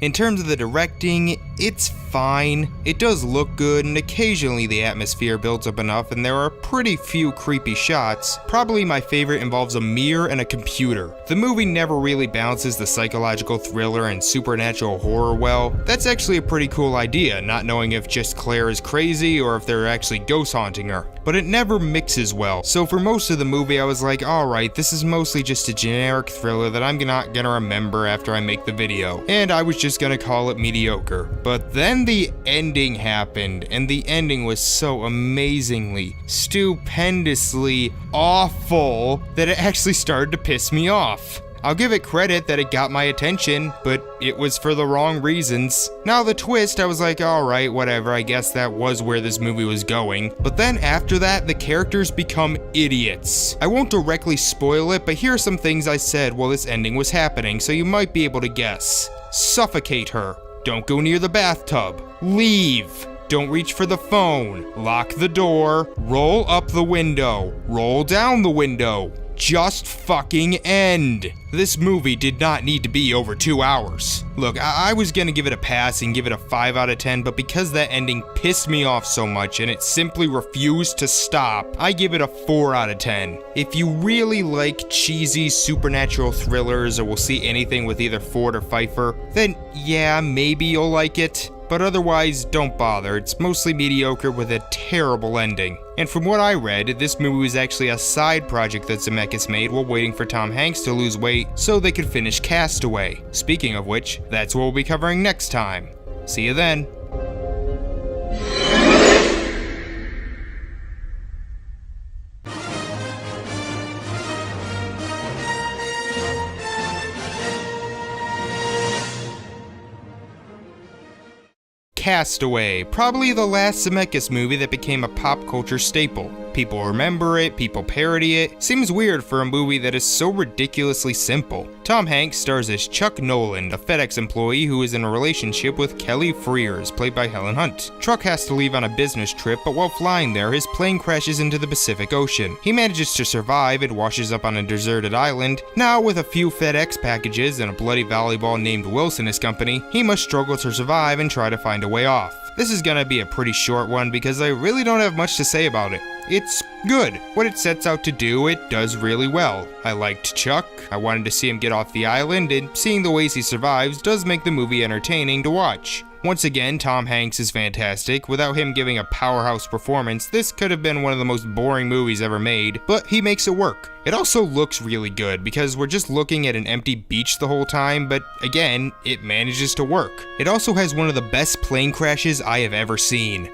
In terms of the directing, it's fine. It does look good, and occasionally the atmosphere builds up enough, and there are pretty few creepy shots. Probably my favorite involves a mirror and a computer. The movie never really balances the psychological thriller and supernatural horror well. That's actually a pretty cool idea, not knowing if just Claire is crazy or if they're actually ghost haunting her. But it never mixes well, so for most of the movie I was like, alright, this is mostly just a generic thriller that I'm not gonna remember after I make the video, and I was just gonna call it mediocre. But then the ending happened, and the ending was so amazingly, stupendously awful that it actually started to piss me off. I'll give it credit that it got my attention, but it was for the wrong reasons. Now the twist, I was like, alright, whatever, I guess that was where this movie was going. But then after that, the characters become idiots. I won't directly spoil it, but here are some things I said while this ending was happening, so you might be able to guess. Suffocate her. Don't go near the bathtub. Leave. Don't reach for the phone. Lock the door. Roll up the window. Roll down the window. Just fucking end. This movie did not need to be over 2 hours. Look, I was gonna give it a pass and give it a 5 out of 10, but because that ending pissed me off so much and it simply refused to stop, I give it a 4 out of 10. If you really like cheesy supernatural thrillers or will see anything with either Ford or Pfeiffer, then yeah, maybe you'll like it. But otherwise, don't bother. It's mostly mediocre with a terrible ending. And from what I read, this movie was actually a side project that Zemeckis made while waiting for Tom Hanks to lose weight so they could finish Castaway. Speaking of which, that's what we'll be covering next time. See you then. Castaway, probably the last Zemeckis movie that became a pop culture staple. People remember it, people parody it. Seems weird for a movie that is so ridiculously simple. Tom Hanks stars as Chuck Noland, a FedEx employee who is in a relationship with Kelly Frears, played by Helen Hunt. Chuck has to leave on a business trip, but while flying there, his plane crashes into the Pacific Ocean. He manages to survive and washes up on a deserted island. Now, with a few FedEx packages and a bloody volleyball named Wilson as company, he must struggle to survive and try to find a way off. This is gonna be a pretty short one because I really don't have much to say about it. It's good. What it sets out to do, it does really well. I liked Chuck, I wanted to see him get off the island, and seeing the ways he survives does make the movie entertaining to watch. Once again, Tom Hanks is fantastic. Without him giving a powerhouse performance, this could have been one of the most boring movies ever made, but he makes it work. It also looks really good because we're just looking at an empty beach the whole time, but again, it manages to work. It also has one of the best plane crashes I have ever seen.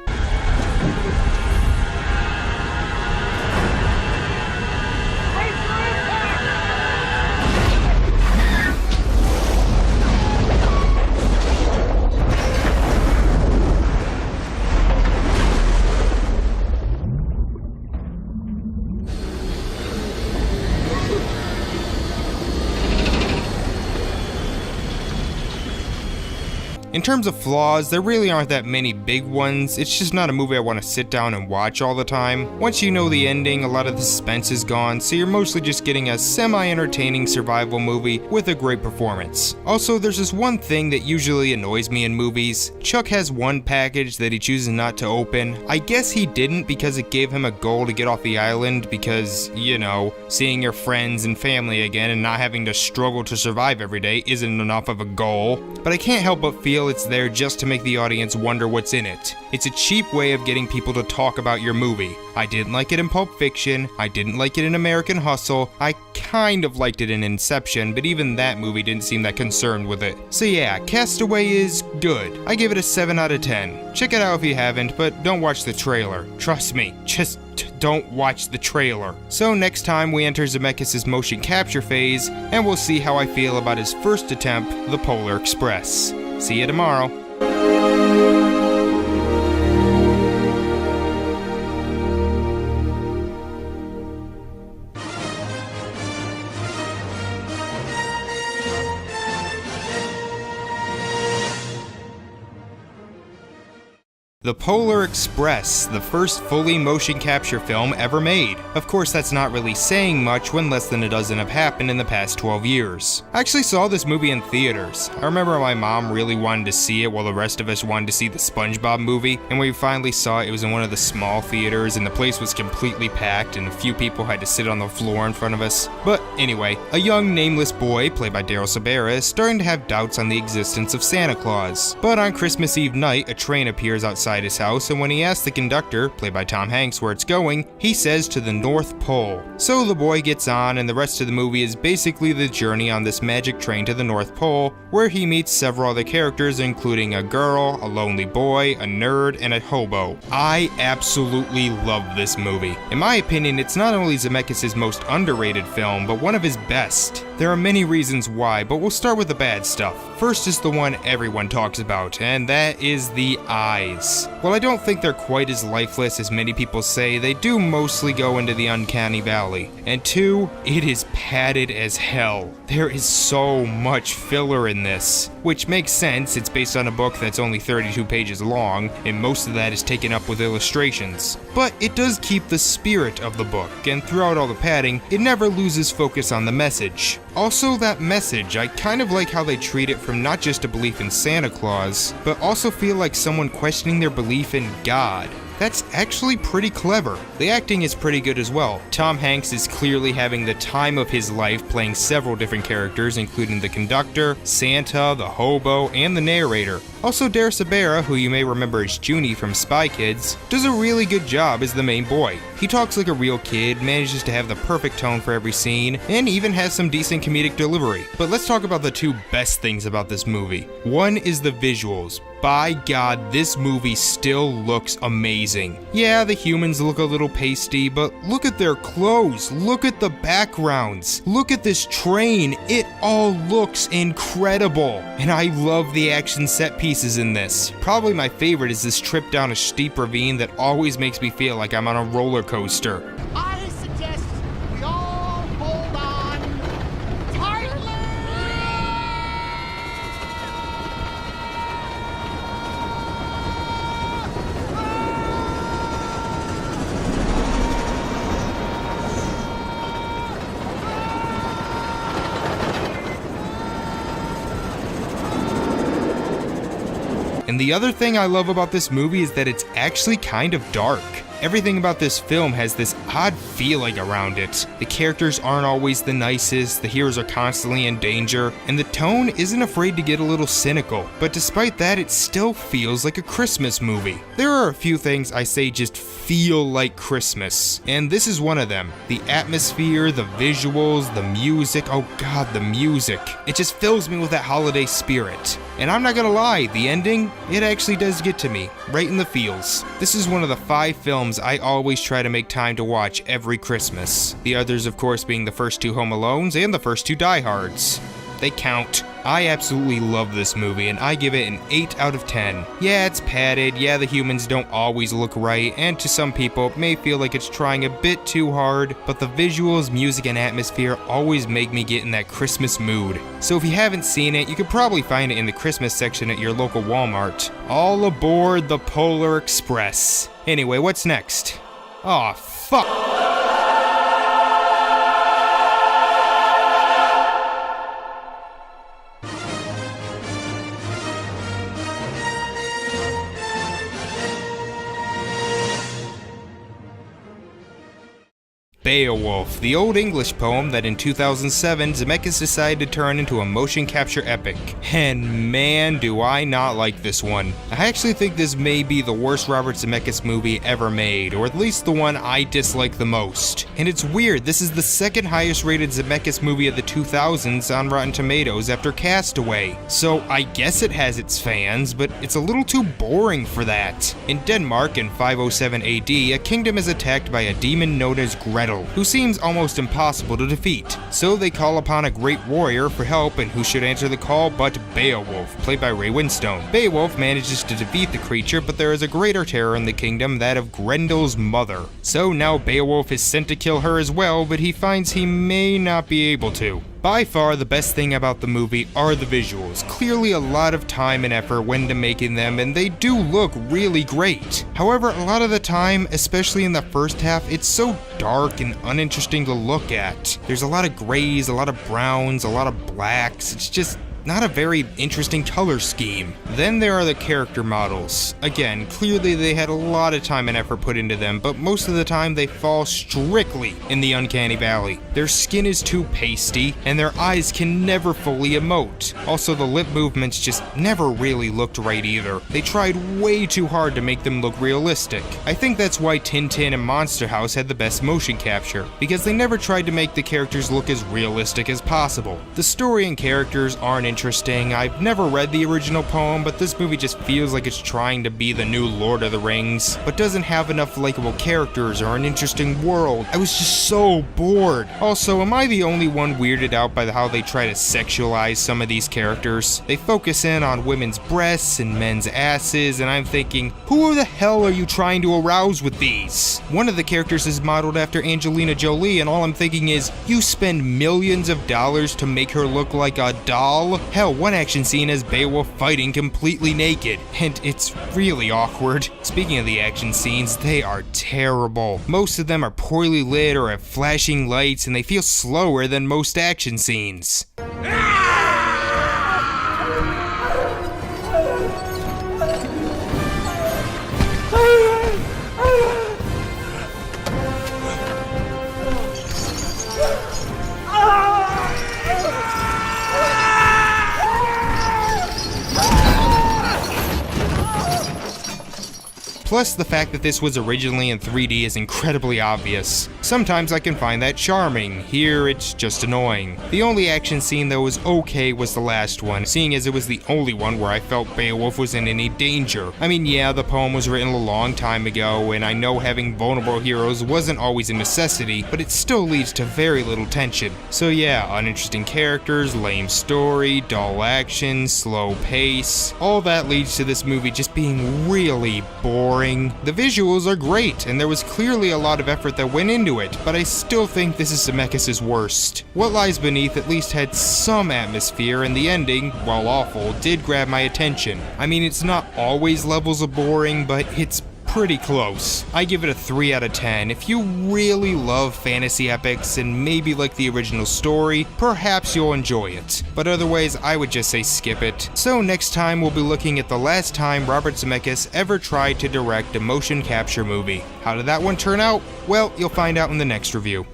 In terms of flaws, there really aren't that many big ones. It's just not a movie I want to sit down and watch all the time. Once you know the ending, a lot of the suspense is gone, so you're mostly just getting a semi-entertaining survival movie with a great performance. Also, there's this one thing that usually annoys me in movies. Chuck has one package that he chooses not to open. I guess he didn't because it gave him a goal to get off the island because, you know, seeing your friends and family again and not having to struggle to survive every day isn't enough of a goal. But I can't help but feel it's there just to make the audience wonder what's in it. It's a cheap way of getting people to talk about your movie. I didn't like it in Pulp Fiction, I didn't like it in American Hustle, I kind of liked it in Inception, but even that movie didn't seem that concerned with it. So yeah, Castaway is good. I give it a 7 out of 10. Check it out if you haven't, but don't watch the trailer. Trust me, just don't watch the trailer. So next time we enter Zemeckis' motion capture phase, and we'll see how I feel about his first attempt, The Polar Express. See you tomorrow. The Polar Express, the first fully motion capture film ever made. Of course, that's not really saying much when less than a dozen have happened in the past 12 years. I actually saw this movie in theaters. I remember my mom really wanted to see it while the rest of us wanted to see the SpongeBob movie, and when we finally saw it, it was in one of the small theaters and the place was completely packed and a few people had to sit on the floor in front of us. But anyway, a young nameless boy, played by Daryl Sabera, is starting to have doubts on the existence of Santa Claus. But on Christmas Eve night, a train appears outside his house, and when he asks the conductor, played by Tom Hanks, where it's going, he says to the North Pole. So the boy gets on, and the rest of the movie is basically the journey on this magic train to the North Pole, where he meets several other characters, including a girl, a lonely boy, a nerd, and a hobo. I absolutely love this movie. In my opinion, it's not only Zemeckis' most underrated film, but one of his best. There are many reasons why, but we'll start with the bad stuff. First is the one everyone talks about, and that is the eyes. While I don't think they're quite as lifeless as many people say, they do mostly go into the uncanny valley. And two, it is padded as hell. There is so much filler in this, which makes sense. It's based on a book that's only 32 pages long, and most of that is taken up with illustrations. But it does keep the spirit of the book, and throughout all the padding, it never loses focus on the message. Also, that message, I kind of like how they treat it from not just a belief in Santa Claus, but also feel like someone questioning their belief in God. That's actually pretty clever. The acting is pretty good as well. Tom Hanks is clearly having the time of his life playing several different characters, including the conductor, Santa, the hobo, and the narrator. Also, Daryl Sabera, who you may remember as Junie from Spy Kids, does a really good job as the main boy. He talks like a real kid, manages to have the perfect tone for every scene, and even has some decent comedic delivery. But let's talk about the two best things about this movie. One is the visuals. By God, this movie still looks amazing. Yeah, the humans look a little pasty, but look at their clothes, look at the backgrounds, look at this train, it all looks incredible. And I love the action set pieces in this. Probably my favorite is this trip down a steep ravine that always makes me feel like I'm on a roller coaster. I suggest we all hold on tightly. And the other thing I love about this movie is that it's actually kind of dark. Everything about this film has this odd feeling around it. The characters aren't always the nicest, the heroes are constantly in danger, and the tone isn't afraid to get a little cynical. But despite that, it still feels like a Christmas movie. There are a few things I say just feel like Christmas, and this is one of them. The atmosphere, the visuals, the music, oh god, the music. It just fills me with that holiday spirit. And I'm not gonna lie, the ending, it actually does get to me, right in the feels. This is one of the 5 films I always try to make time to watch every Christmas. The others, of course, being the first 2 Home Alones and the first 2 Die Hards. They count. I absolutely love this movie, and I give it an 8 out of 10. Yeah, it's padded, yeah, the humans don't always look right, and to some people it may feel like it's trying a bit too hard, but the visuals, music, and atmosphere always make me get in that Christmas mood. So if you haven't seen it, you could probably find it in the Christmas section at your local Walmart. All aboard the Polar Express. Anyway, what's next? Aw, fuck! Beowulf, the Old English poem that in 2007 Zemeckis decided to turn into a motion capture epic. And man, do I not like this one. I actually think this may be the worst Robert Zemeckis movie ever made, or at least the one I dislike the most. And it's weird, this is the second highest rated Zemeckis movie of the 2000s on Rotten Tomatoes after Castaway. So I guess it has its fans, but it's a little too boring for that. In Denmark in 507 AD, a kingdom is attacked by a demon known as Gretel, who seems almost impossible to defeat. So they call upon a great warrior for help, and who should answer the call but Beowulf, played by Ray Winstone. Beowulf manages to defeat the creature, but there is a greater terror in the kingdom, that of Grendel's mother. So now Beowulf is sent to kill her as well, but he finds he may not be able to. By far the best thing about the movie are the visuals. Clearly a lot of time and effort went into making them, and they do look really great. However, a lot of the time, especially in the first half, it's so dark and uninteresting to look at. There's a lot of grays, a lot of browns, a lot of blacks. It's just not a very interesting color scheme. Then there are the character models. Again, clearly they had a lot of time and effort put into them, but most of the time they fall strictly in the uncanny valley. Their skin is too pasty, and their eyes can never fully emote. Also, the lip movements just never really looked right either. They tried way too hard to make them look realistic. I think that's why Tintin and Monster House had the best motion capture, because they never tried to make the characters look as realistic as possible. The story and characters aren't interesting. I've never read the original poem, but this movie just feels like it's trying to be the new Lord of the Rings, but doesn't have enough likable characters or an interesting world. I was just so bored. Also, am I the only one weirded out by how they try to sexualize some of these characters? They focus in on women's breasts and men's asses, and I'm thinking, who the hell are you trying to arouse with these? One of the characters is modeled after Angelina Jolie, and all I'm thinking is, you spend millions of dollars to make her look like a doll? Hell, one action scene has Beowulf fighting completely naked, and it's really awkward. Speaking of the action scenes, they are terrible. Most of them are poorly lit or have flashing lights, and they feel slower than most action scenes. Plus, the fact that this was originally in 3D is incredibly obvious. Sometimes I can find that charming. Here, it's just annoying. The only action scene that was okay was the last one, seeing as it was the only one where I felt Beowulf was in any danger. I mean, yeah, the poem was written a long time ago, and I know having vulnerable heroes wasn't always a necessity, but it still leads to very little tension. So yeah, uninteresting characters, lame story, dull action, slow pace, all that leads to this movie just being really boring. The visuals are great, and there was clearly a lot of effort that went into it, but I still think this is Zemeckis' worst. What Lies Beneath at least had some atmosphere, and the ending, while awful, did grab my attention. I mean, it's not always levels of boring, but it's pretty close. I give it a 3 out of 10. If you really love fantasy epics and maybe like the original story, perhaps you'll enjoy it. But otherwise, I would just say skip it. So next time we'll be looking at the last time Robert Zemeckis ever tried to direct a motion capture movie. How did that one turn out? Well, you'll find out in the next review.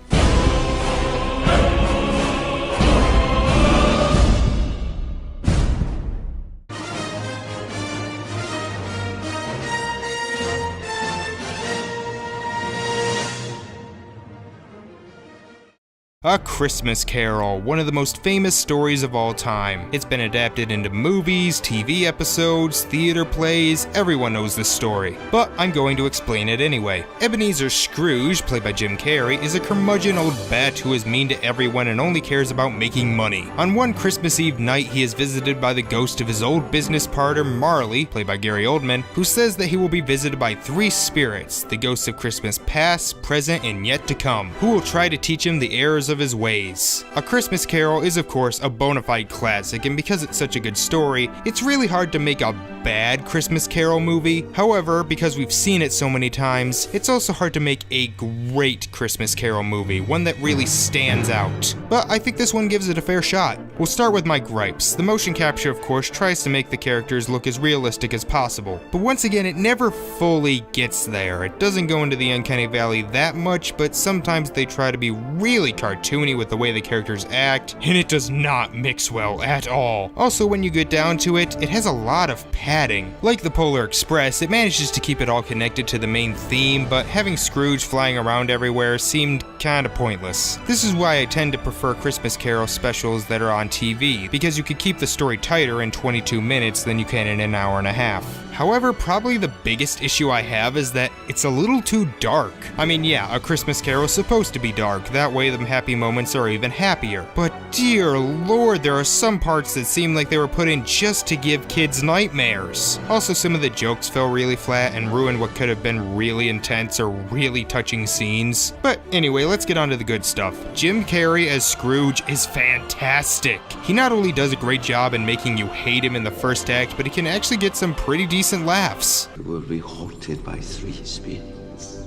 A Christmas Carol, one of the most famous stories of all time. It's been adapted into movies, TV episodes, theater plays, everyone knows this story. But I'm going to explain it anyway. Ebenezer Scrooge, played by Jim Carrey, is a curmudgeon old bat who is mean to everyone and only cares about making money. On one Christmas Eve night, he is visited by the ghost of his old business partner Marley, played by Gary Oldman, who says that he will be visited by 3 spirits, the ghosts of Christmas past, present, and yet to come, who will try to teach him the errors of his ways. A Christmas Carol is of course a bona fide classic, and because it's such a good story, it's really hard to make a bad Christmas Carol movie. However, because we've seen it so many times, it's also hard to make a great Christmas Carol movie, one that really stands out. But I think this one gives it a fair shot. We'll start with my gripes. The motion capture, of course, tries to make the characters look as realistic as possible, but once again, it never fully gets there. It doesn't go into the uncanny valley that much, but sometimes they try to be really cartoony with the way the characters act, and it does not mix well at all. Also, when you get down to it, it has a lot of padding. Like the Polar Express, it manages to keep it all connected to the main theme, but having Scrooge flying around everywhere seemed kinda pointless. This is why I tend to prefer Christmas Carol specials that are on TV, because you could keep the story tighter in 22 minutes than you can in an hour and a half. However, probably the biggest issue I have is that it's a little too dark. I mean, yeah, A Christmas Carol is supposed to be dark, that way the happy moments are even happier. But dear lord, there are some parts that seem like they were put in just to give kids nightmares. Also, some of the jokes fell really flat and ruined what could have been really intense or really touching scenes. But anyway, let's get on to the good stuff. Jim Carrey as Scrooge is fantastic. He not only does a great job in making you hate him in the first act, but he can actually get some pretty decent laughs. We will be haunted by 3 spirits.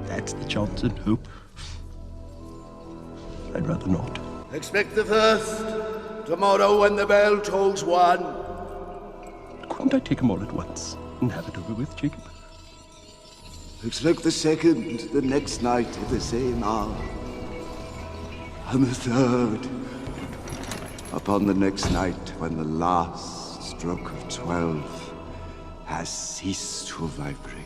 That's the Johnson Hope. I'd rather not. Expect the first. Tomorrow when the bell tolls 1. Couldn't I take them all at once and have it over with, Jacob? Expect the second, the next night at the same hour. And the third, upon the next night when the last stroke of 12 has ceased to vibrate.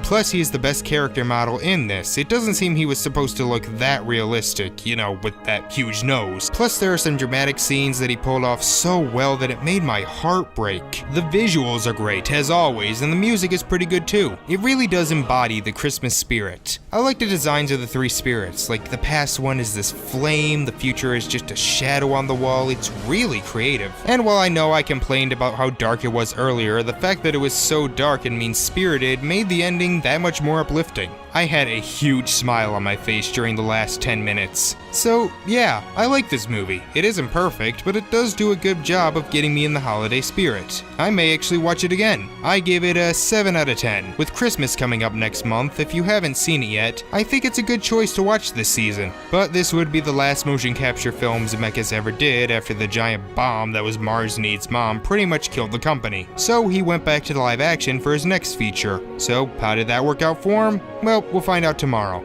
Plus, he is the best character model in this. It doesn't seem he was supposed to look that realistic, you know, with that huge nose. Plus, there are some dramatic scenes that he pulled off so well that it made my heart break. The visuals are great, as always, and the music is pretty good too. It really does embody the Christmas spirit. I like the designs of the 3 spirits. Like, the past one is this flame, the future is just a shadow on the wall. It's really creative. And while I know I complained about how dark it was earlier, the fact that it was so dark and mean-spirited made the ending that much more uplifting. I had a huge smile on my face during the last 10 minutes. So yeah, I like this movie. It isn't perfect, but it does do a good job of getting me in the holiday spirit. I may actually watch it again. I give it a 7 out of 10. With Christmas coming up next month, if you haven't seen it yet, I think it's a good choice to watch this season. But this would be the last motion capture film Zemeckis ever did after the giant bomb that was Marge Needs Mom pretty much killed the company. So he went back to the live action for his next feature. So how did that work out for him? Well, we'll find out tomorrow.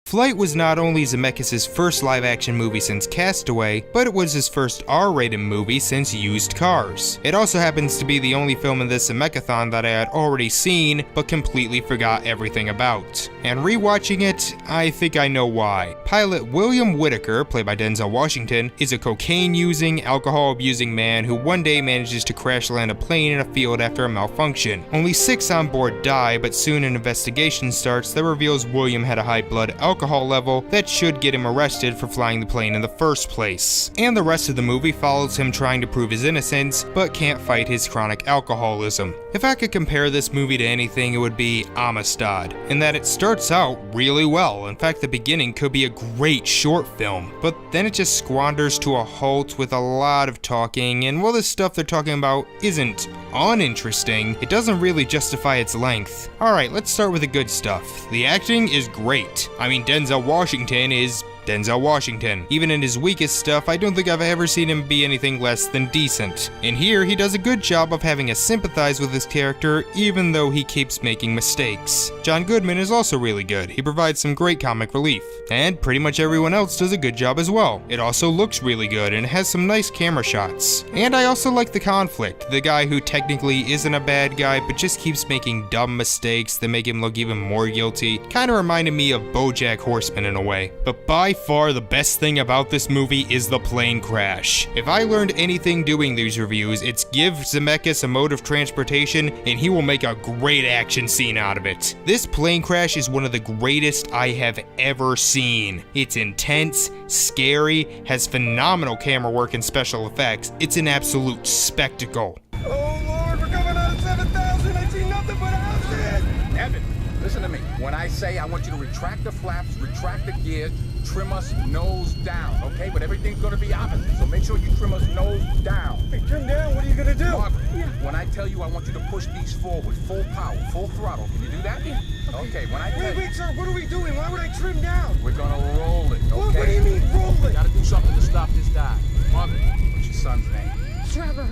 Flight was not only Zemeckis' first live-action movie since Castaway, but it was his first R-rated movie since Used Cars. It also happens to be the only film in this Zemeck-ithon that I had already seen, but completely forgot everything about. And rewatching it, I think I know why. Pilot William Whitaker, played by Denzel Washington, is a cocaine-using, alcohol-abusing man who one day manages to crash land a plane in a field after a malfunction. Only 6 on board die, but soon an investigation starts that reveals William had a high blood alcohol alcohol level that should get him arrested for flying the plane in the first place. And the rest of the movie follows him trying to prove his innocence, but can't fight his chronic alcoholism. If I could compare this movie to anything, it would be Amistad, in that it starts out really well. In fact, the beginning could be a great short film, but then it just squanders to a halt with a lot of talking, and while the stuff they're talking about isn't uninteresting, it doesn't really justify its length. Alright, let's start with the good stuff. The acting is great. I mean, Denzel Washington is Denzel Washington. Even in his weakest stuff, I don't think I've ever seen him be anything less than decent. In here, he does a good job of having us sympathize with his character, even though he keeps making mistakes. John Goodman is also really good. He provides some great comic relief. And pretty much everyone else does a good job as well. It also looks really good and has some nice camera shots. And I also like the conflict. The guy who technically isn't a bad guy, but just keeps making dumb mistakes that make him look even more guilty. Kinda reminded me of BoJack Horseman in a way. But by far the best thing about this movie is the plane crash. If I learned anything doing these reviews, it's give Zemeckis a mode of transportation and he will make a great action scene out of it. This plane crash is one of the greatest I have ever seen. It's intense, scary, has phenomenal camera work and special effects. It's an absolute spectacle. Oh Lord, we're coming out of 7,000. I see nothing but houses. Evan, listen to me. When I say I want you to retract the flaps, retract the gear, trim us nose down, okay? But everything's gonna be opposite, so make sure you trim us nose down. Hey, trim down? What are you gonna do? Margaret, when I tell you I want you to push these forward, full power, full throttle, can you do that? Yeah. Okay, when I tell you... Wait, sir, what are we doing? Why would I trim down? We're gonna roll it, okay? What do you mean, roll it? We gotta do something to stop this dive. Margaret, what's your son's name? Trevor.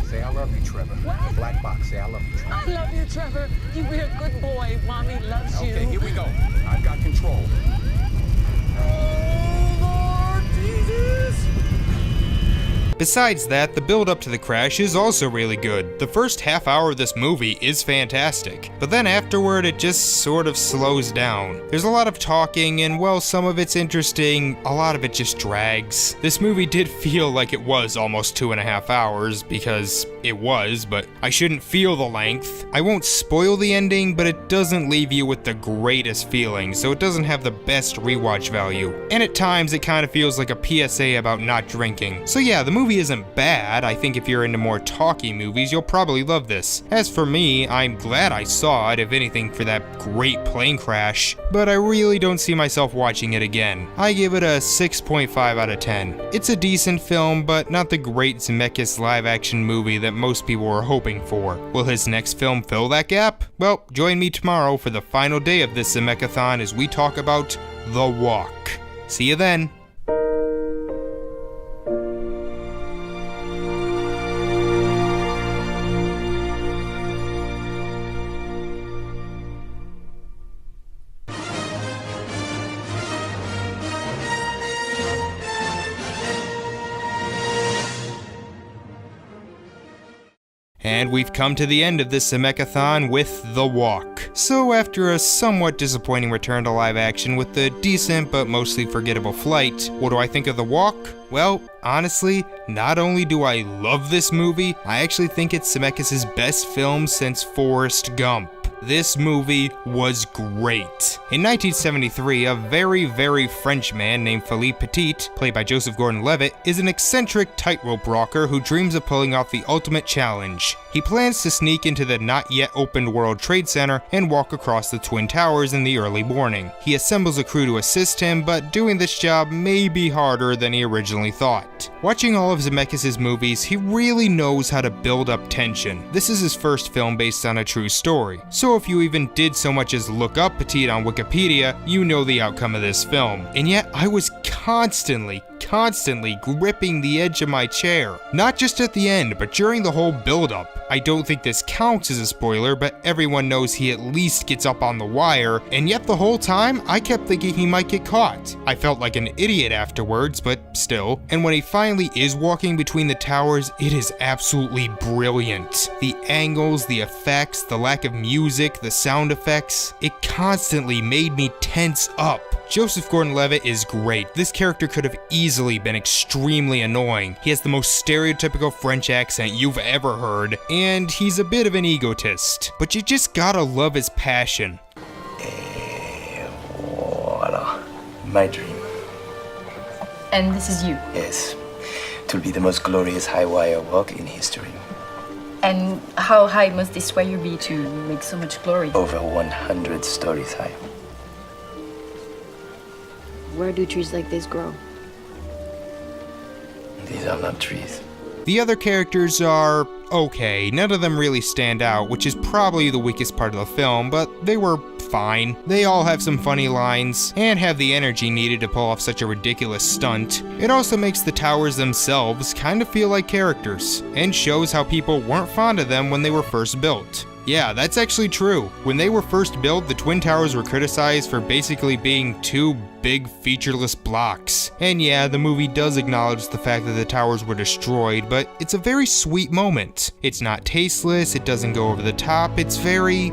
Say I love you, Trevor. What? The black box, say I love you, Trevor. I love you, Trevor. You be a good boy. Mommy loves you. Okay, here we go. I've got control. Besides that, the build up to the crash is also really good. The first half hour of this movie is fantastic, but then afterward it just sort of slows down. There's a lot of talking, and while some of it's interesting, a lot of it just drags. This movie did feel like it was almost 2.5 hours, because it was, but I shouldn't feel the length. I won't spoil the ending, but it doesn't leave you with the greatest feeling, so it doesn't have the best rewatch value. And at times it kind of feels like a PSA about not drinking. So yeah, the movie isn't bad. I think if you're into more talky movies, you'll probably love this. As for me, I'm glad I saw it, if anything, for that great plane crash, but I really don't see myself watching it again. I give it a 6.5 out of 10. It's a decent film, but not the great Zemeckis live-action movie that most people were hoping for. Will his next film fill that gap? Well, join me tomorrow for the final day of this Zemeck-ithon as we talk about The Walk. See you then. And we've come to the end of this Zemeck-ithon with The Walk. So after a somewhat disappointing return to live action with the decent but mostly forgettable flight, what do I think of The Walk? Well, honestly, not only do I love this movie, I actually think it's Zemeckis' best film since Forrest Gump. This movie was great. In 1973, a very French man named Philippe Petit, played by Joseph Gordon-Levitt, is an eccentric tightrope walker who dreams of pulling off the ultimate challenge. He plans to sneak into the not yet opened World Trade Center and walk across the Twin Towers in the early morning. He assembles a crew to assist him, but doing this job may be harder than he originally thought. Watching all of Zemeckis' movies, he really knows how to build up tension. This is his first film based on a true story, so if you even did so much as look up Petit on Wikipedia, you know the outcome of this film. And yet, I was constantly gripping the edge of my chair. Not just at the end, but during the whole build-up. I don't think this counts as a spoiler, but everyone knows he at least gets up on the wire, and yet the whole time, I kept thinking he might get caught. I felt like an idiot afterwards, but still. And when he finally is walking between the towers, it is absolutely brilliant. The angles, the effects, the lack of music, the sound effects, it constantly made me tense up. Joseph Gordon-Levitt is great. This character could have easily been extremely annoying. He has the most stereotypical French accent you've ever heard, and he's a bit of an egotist. But you just gotta love his passion. my dream. And this is you. Yes. It will be the most glorious high wire walk in history. And how high must this wire be to make so much glory? Over 100 stories high. Where do trees like this grow? These are not trees. The other characters are okay. None of them really stand out, which is probably the weakest part of the film, but they were fine. They all have some funny lines and have the energy needed to pull off such a ridiculous stunt. It also makes the towers themselves kind of feel like characters, and shows how people weren't fond of them when they were first built. Yeah, that's actually true. When they were first built, the Twin Towers were criticized for basically being two big featureless blocks. And yeah, the movie does acknowledge the fact that the towers were destroyed, but it's a very sweet moment. It's not tasteless, it doesn't go over the top, it's very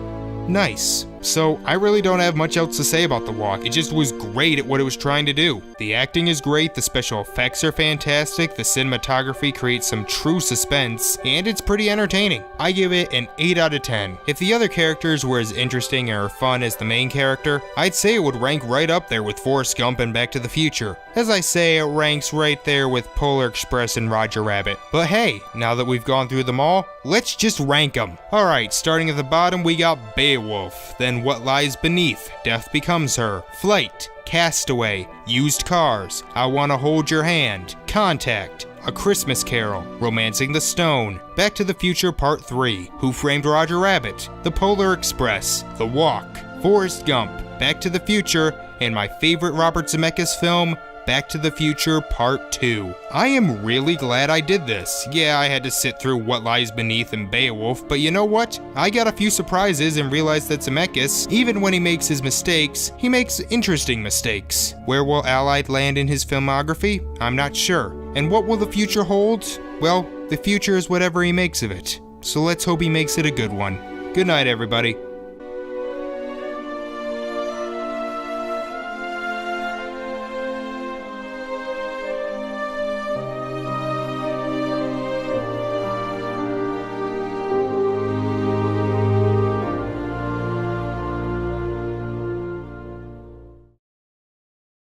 nice. So I really don't have much else to say about the walk. It just was great at what it was trying to do. The acting is great, the special effects are fantastic, the cinematography creates some true suspense, and it's pretty entertaining. I give it an 8 out of 10. If the other characters were as interesting or fun as the main character, I'd say it would rank right up there with Forrest Gump and Back to the Future. As I say, it ranks right there with Polar Express and Roger Rabbit. But hey, now that we've gone through them all, let's just rank them. Alright, starting at the bottom we got Beowulf, then What Lies Beneath, Death Becomes Her, Flight, Castaway, Used Cars, I Wanna Hold Your Hand, Contact, A Christmas Carol, Romancing the Stone, Back to the Future Part 3, Who Framed Roger Rabbit, The Polar Express, The Walk, Forrest Gump, Back to the Future, and my favorite Robert Zemeckis film, Back to the Future Part 2. I am really glad I did this. Yeah, I had to sit through What Lies Beneath and Beowulf, but you know what? I got a few surprises and realized that Zemeckis, even when he makes his mistakes, he makes interesting mistakes. Where will Allied land in his filmography? I'm not sure. And what will the future hold? Well, the future is whatever he makes of it. So let's hope he makes it a good one. Good night, everybody.